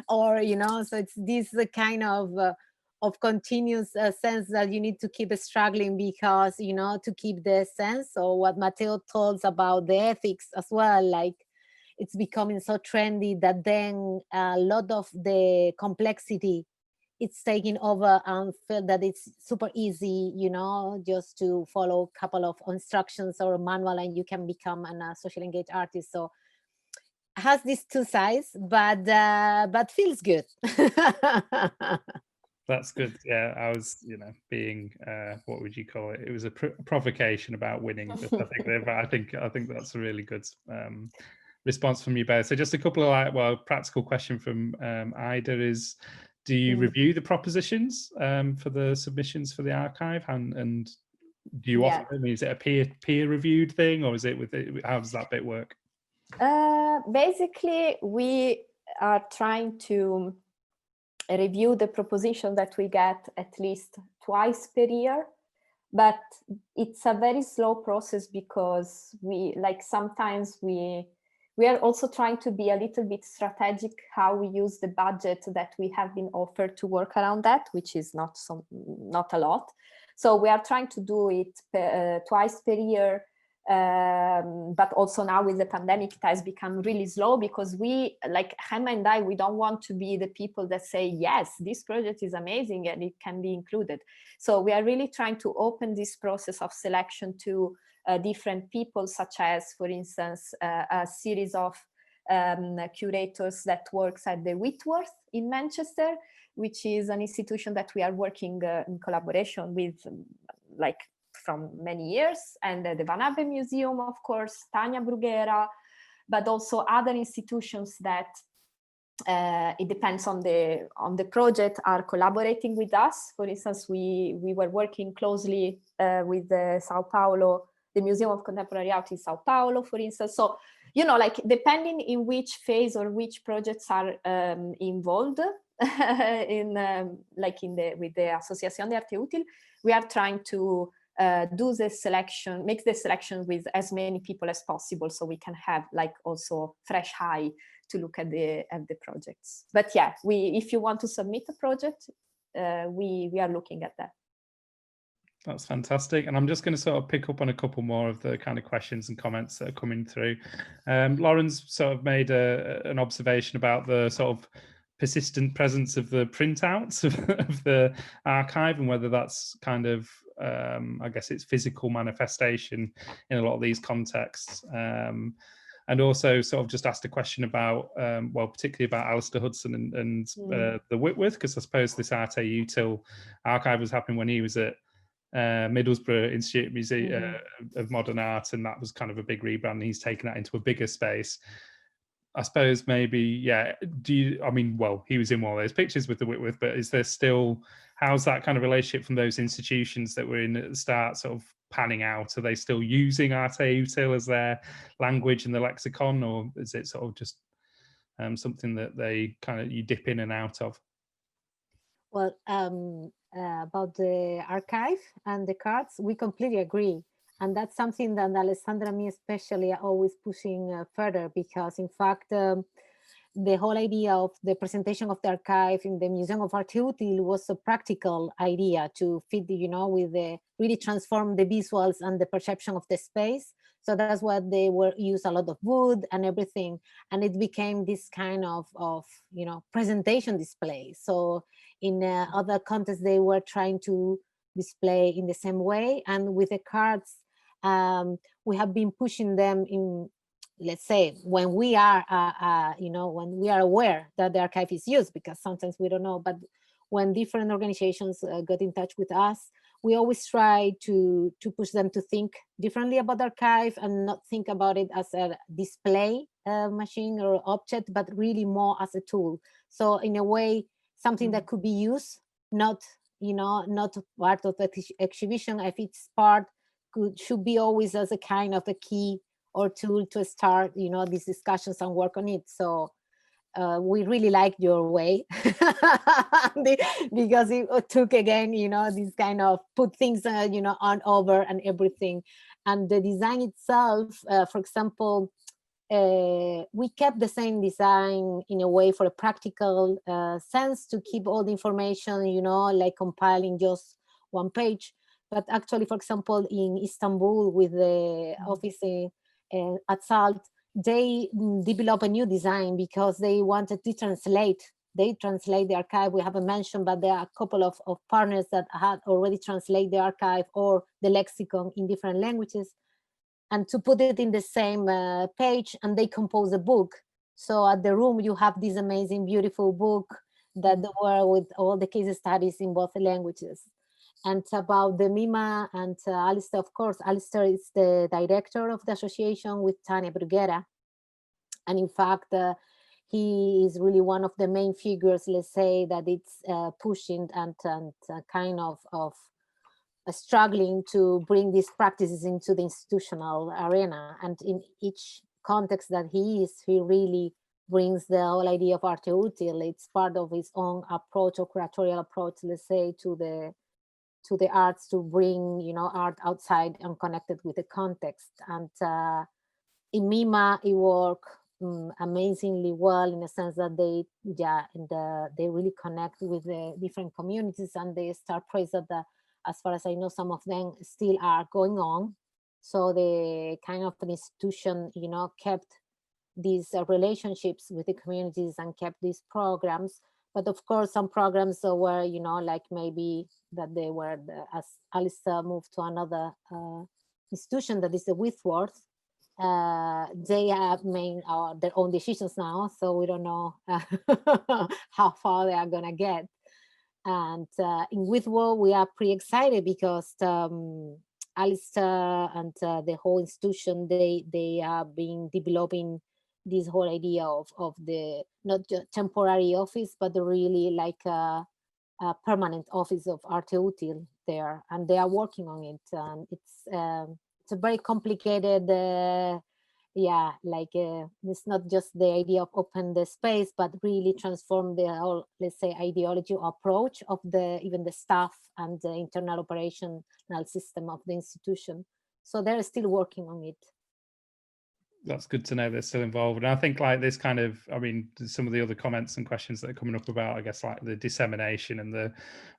or so it's this kind of continuous sense that you need to keep struggling, because to keep the sense, or what Matteo told us about the ethics as well, like it's becoming so trendy that then a lot of the complexity it's taking over, and feel that it's super easy, just to follow a couple of instructions or a manual and you can become a social engaged artist. So it has these two sides, but feels good. That's good. Yeah, I was, being what would you call it? It was a provocation about winning. But I think that's a really good response from you both. So just a couple of practical question from Ida is, do you review the propositions for the submissions for the archive, and do you offer them? Is it a peer reviewed thing, or is it how does that bit work? Basically, we are trying to review the proposition that we get at least twice per year, but it's a very slow process, because sometimes we are also trying to be a little bit strategic how we use the budget that we have been offered to work around that, which is not a lot. So we are trying to do it twice per year. But also now with the pandemic, it has become really slow, because we, like Gemma and I, we don't want to be the people that say, yes, this project is amazing and it can be included. So we are really trying to open this process of selection to different people, such as, for instance, a series of curators that works at the Whitworth in Manchester, which is an institution that we are working in collaboration with, from many years, and the Van Abbe Museum, of course, Tania Bruguera, but also other institutions that it depends on the project, are collaborating with us. For instance, we were working closely with the Museum of Contemporary Art in Sao Paulo, for instance. So, depending in which phase or which projects are involved with the Associazione di Arte Útil, we are trying to do the selection, make the selection with as many people as possible, so we can have like also fresh eye to look at the projects. But yeah, if you want to submit a project, we are looking at that. That's fantastic. And I'm just going to sort of pick up on a couple more of the kind of questions and comments that are coming through. Lauren's sort of made an observation about the sort of persistent presence of the printouts of the archive, and whether that's kind of, I guess, its physical manifestation in a lot of these contexts. And also sort of just asked a question about, well, particularly about Alistair Hudson and the Whitworth, because I suppose this Arte Util archive was happening when he was at Middlesbrough Institute Museum of Modern Art, and that was kind of a big rebrand, and he's taken that into a bigger space. I suppose maybe, yeah, well, he was in one of those pictures with the Whitworth, but is there still, how's that kind of relationship from those institutions that were in at the start sort of panning out? Are they still using Arte Util as their language in the lexicon, or is it sort of just something that they kind of, you dip in and out of? Well, about the archive and the cards, we completely agree. And that's something that Alessandra and me especially are always pushing further, because in fact, the whole idea of the presentation of the archive in the Museum of Arte Util was a practical idea to fit, with the really transform the visuals and the perception of the space. So that's why they were use a lot of wood and everything, and it became this kind of presentation display. So in other contexts, they were trying to display in the same way, and with the cards, we have been pushing them in, let's say, when we are, when we are aware that the archive is used, because sometimes we don't know, but when different organizations got in touch with us, we always try to push them to think differently about the archive and not think about it as a display machine or object, but really more as a tool. So in a way, something that could be used, not part of the exhibition. If it's part, should be always as a kind of a key or tool to start, these discussions and work on it. So we really liked your way because it took again, this kind of put things, on over and everything. And the design itself, for example, we kept the same design in a way for a practical sense to keep all the information, like compiling just one page. But actually, for example, in Istanbul with the office at SALT, they developed a new design because they wanted to translate. They translate the archive. We haven't mentioned, but there are a couple of partners that had already translated the archive or the lexicon in different languages, and to put it in the same page, and they compose a book. So at the room, you have this amazing, beautiful book that were with all the case studies in both languages. And about the MIMA and Alistair, of course, Alistair is the director of the association with Tania Bruguera. And in fact, he is really one of the main figures, let's say, that it's pushing and kind of struggling to bring these practices into the institutional arena. And in each context that he is, he really brings the whole idea of Arte Util. It's part of his own approach or curatorial approach, let's say, to the arts, to bring art outside and connected with the context. And in MIMA it worked amazingly well, in the sense that they really connect with the different communities, and they start projects that as far as I know, some of them still are going on. So the kind of an institution kept these relationships with the communities and kept these programs. But of course, some programs were, like maybe that they were, as Alistair moved to another institution that is the Whitworth, they have made their own decisions now. So we don't know how far they are going to get. And in Whitworth, we are pretty excited because Alistair and the whole institution, they have been developing this whole idea of the not just temporary office, but the really like a permanent office of Arte Util there, and they are working on it. And it's a very complicated yeah, like it's not just the idea of open the space, but really transform the whole, let's say, ideology or approach of even the staff and the internal operational system of the institution. So they're still working on it. That's good to know they're still involved. And I think like this kind of, I mean, some of the other comments and questions that are coming up about, I guess, like the dissemination and the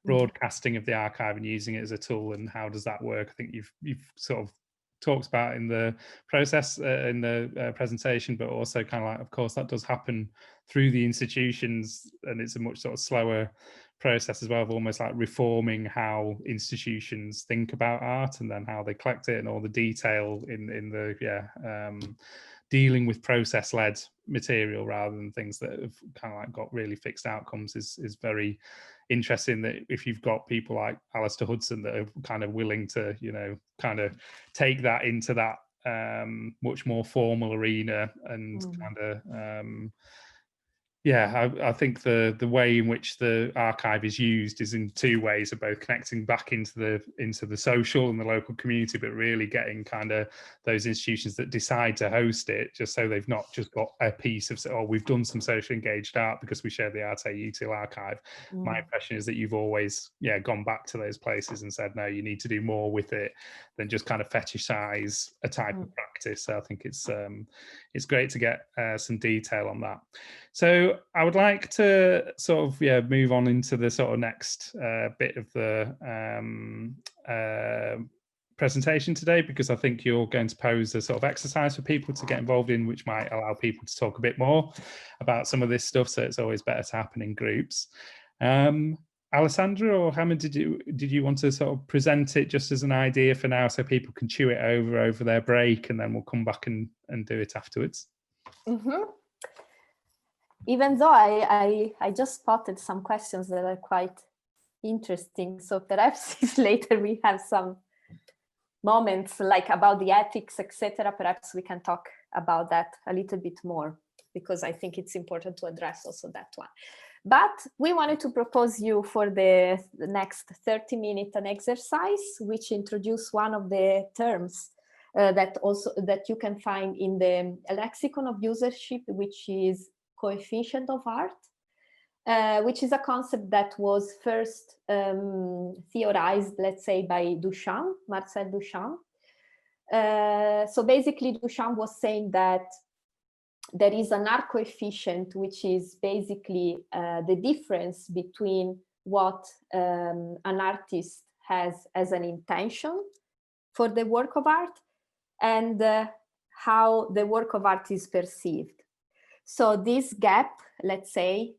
broadcasting of the archive and using it as a tool, and how does that work? I think you've sort of talked about in the process, in the presentation, but also kind of like, of course, that does happen through the institutions, and it's a much sort of slower process as well, of almost like reforming how institutions think about art and then how they collect it, and all the detail in the dealing with process-led material rather than things that have kind of like got really fixed outcomes is very interesting. That if you've got people like Alistair Hudson that are kind of willing to, you know, kind of take that into that much more formal arena and kind of I think the way in which the archive is used is in two ways, of both connecting back into the social and the local community, but really getting kind of those institutions that decide to host it, just so they've not just got a piece of, oh, we've done some socially engaged art because we share the Arte Util archive. My impression is that you've always gone back to those places and said, no, you need to do more with it than just kind of fetishize a type of practice. So I think it's great to get some detail on that. So I would like to sort of move on into the sort of next bit of the presentation today, because I think you're going to pose a sort of exercise for people to get involved in, which might allow people to talk a bit more about some of this stuff. So it's always better to happen in groups. Alessandra or Gemma, did you want to sort of present it just as an idea for now, so people can chew it over their break, and then we'll come back and do it afterwards? Even though I just spotted some questions that are quite interesting, so perhaps later we have some moments like about the ethics, etc. Perhaps we can talk about that a little bit more, because I think it's important to address also that one. But we wanted to propose you for the next 30 minutes an exercise which introduce one of the terms that you can find in the lexicon of usership, which is coefficient of art, which is a concept that was first theorized, let's say, by Duchamp, Marcel Duchamp. So basically, Duchamp was saying that there is an art coefficient, which is basically the difference between what an artist has as an intention for the work of art and how the work of art is perceived. So this gap, let's say,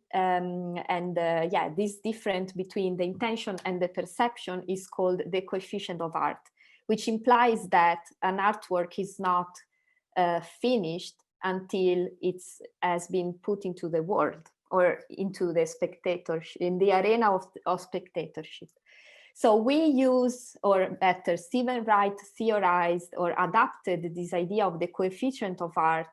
this difference between the intention and the perception is called the coefficient of art, which implies that an artwork is not finished until it has been put into the world or into the spectatorship, in the arena of spectatorship. So we use, or better, Stephen Wright theorized or adapted this idea of the coefficient of art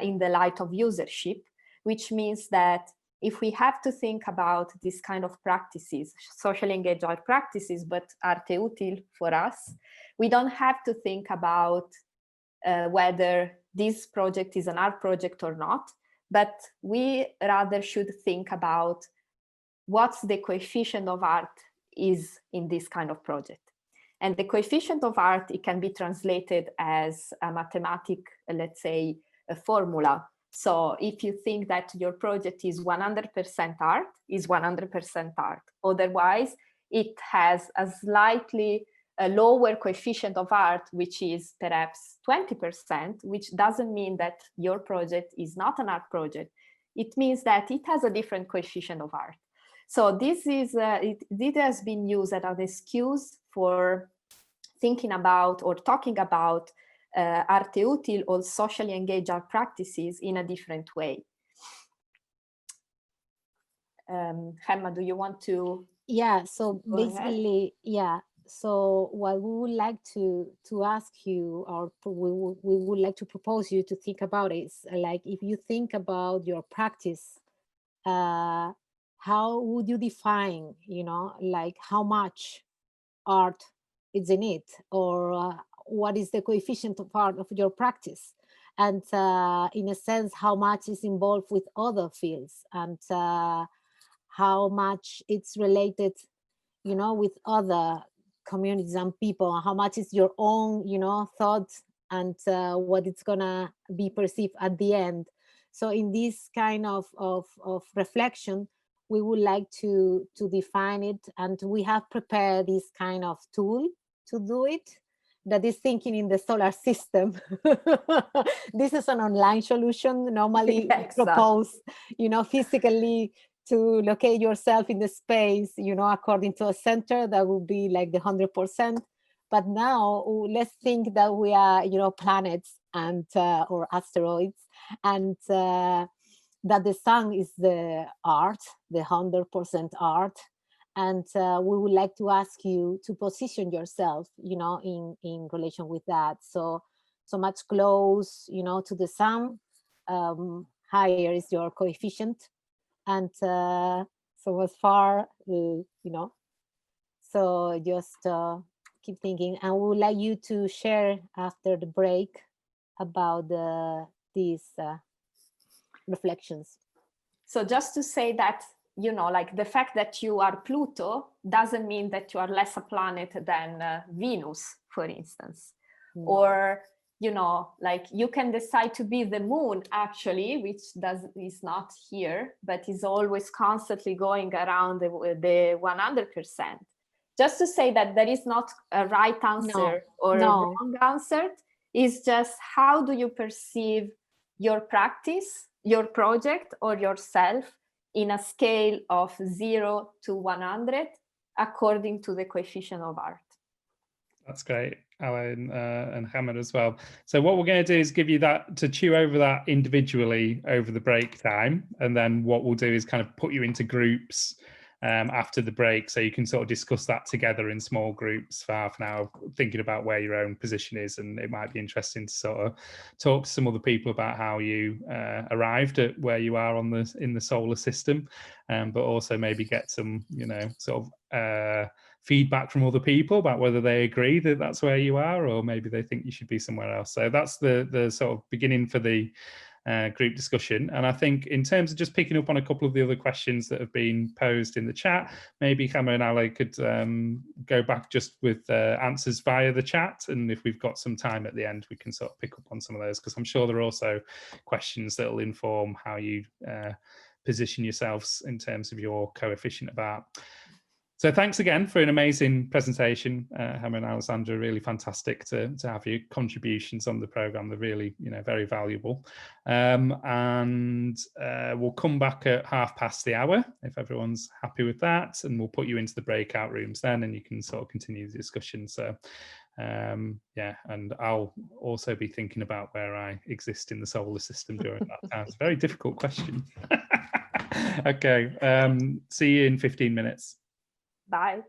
in the light of usership, which means that if we have to think about this kind of practices, socially engaged art practices, but arte util for us, we don't have to think about whether this project is an art project or not, but we rather should think about what's the coefficient of art is in this kind of project. And the coefficient of art, it can be translated as a mathematic, let's say, a formula. So if you think that your project is 100% art, is 100% art. Otherwise, it has a slightly lower coefficient of art, which is perhaps 20%, which doesn't mean that your project is not an art project. It means that it has a different coefficient of art. So this is it has been used as an excuse for thinking about or talking about arte util or socially engaged art practices in a different way. Gemma, do you want to? Yeah, so basically, yeah. So what we would like to ask you, or we would like to propose you to think about is, like, if you think about your practice, how would you define, like how much art is in it, or what is the coefficient of art of your practice? and in a sense, how much is involved with other fields, and how much it's related, you know, with other communities and people, and how much is your own, you know, thought, and what it's gonna be perceived at the end. So in this kind of reflection, we would like to define it, and we have prepared this kind of tool to do it, that is thinking in the solar system. This is an online solution, normally proposed, you know, physically, to locate yourself in the space, you know, according to a center that would be like the 100%. But now let's think that we are, you know, planets and or asteroids, and that the sun is the art, the 100% art. And we would like to ask you to position yourself, you know, in relation with that. So much close, you know, to the sun, higher is your coefficient, and so much far, you know. So just keep thinking, and we would like you to share after the break about these reflections. So just to say that, you know, like the fact that you are Pluto doesn't mean that you are less a planet than Venus, for instance. Or, you know, like you can decide to be the moon, actually, which is not here, but is always constantly going around the 100%. Just to say that there is not a right answer or a wrong answer. It's just, how do you perceive your practice, your project, or yourself in a scale of 0 to 100 according to the coefficient of art. That's great, Alan and Gemma as well. So what we're going to do is give you that to chew over that individually over the break time, and then what we'll do is kind of put you into groups after the break, so you can sort of discuss that together in small groups for half an hour, thinking about where your own position is. And it might be interesting to sort of talk to some other people about how you arrived at where you are in the solar system, but also maybe get some, you know, sort of feedback from other people about whether they agree that that's where you are, or maybe they think you should be somewhere else. So that's the sort of beginning for the group discussion. And I think in terms of just picking up on a couple of the other questions that have been posed in the chat, maybe Gemma and Ali could go back just with answers via the chat, and if we've got some time at the end, we can sort of pick up on some of those, because I'm sure there are also questions that will inform how you position yourselves in terms of your coefficient of art. So thanks again for an amazing presentation, Gemma and Alessandra. Really fantastic to have your contributions on the programme. They're really, you know, very valuable. And we'll come back at 1:30 if everyone's happy with that, and we'll put you into the breakout rooms then, and you can sort of continue the discussion. So yeah, and I'll also be thinking about where I exist in the solar system during that time. It's a very difficult question. Okay, see you in 15 minutes. Bye.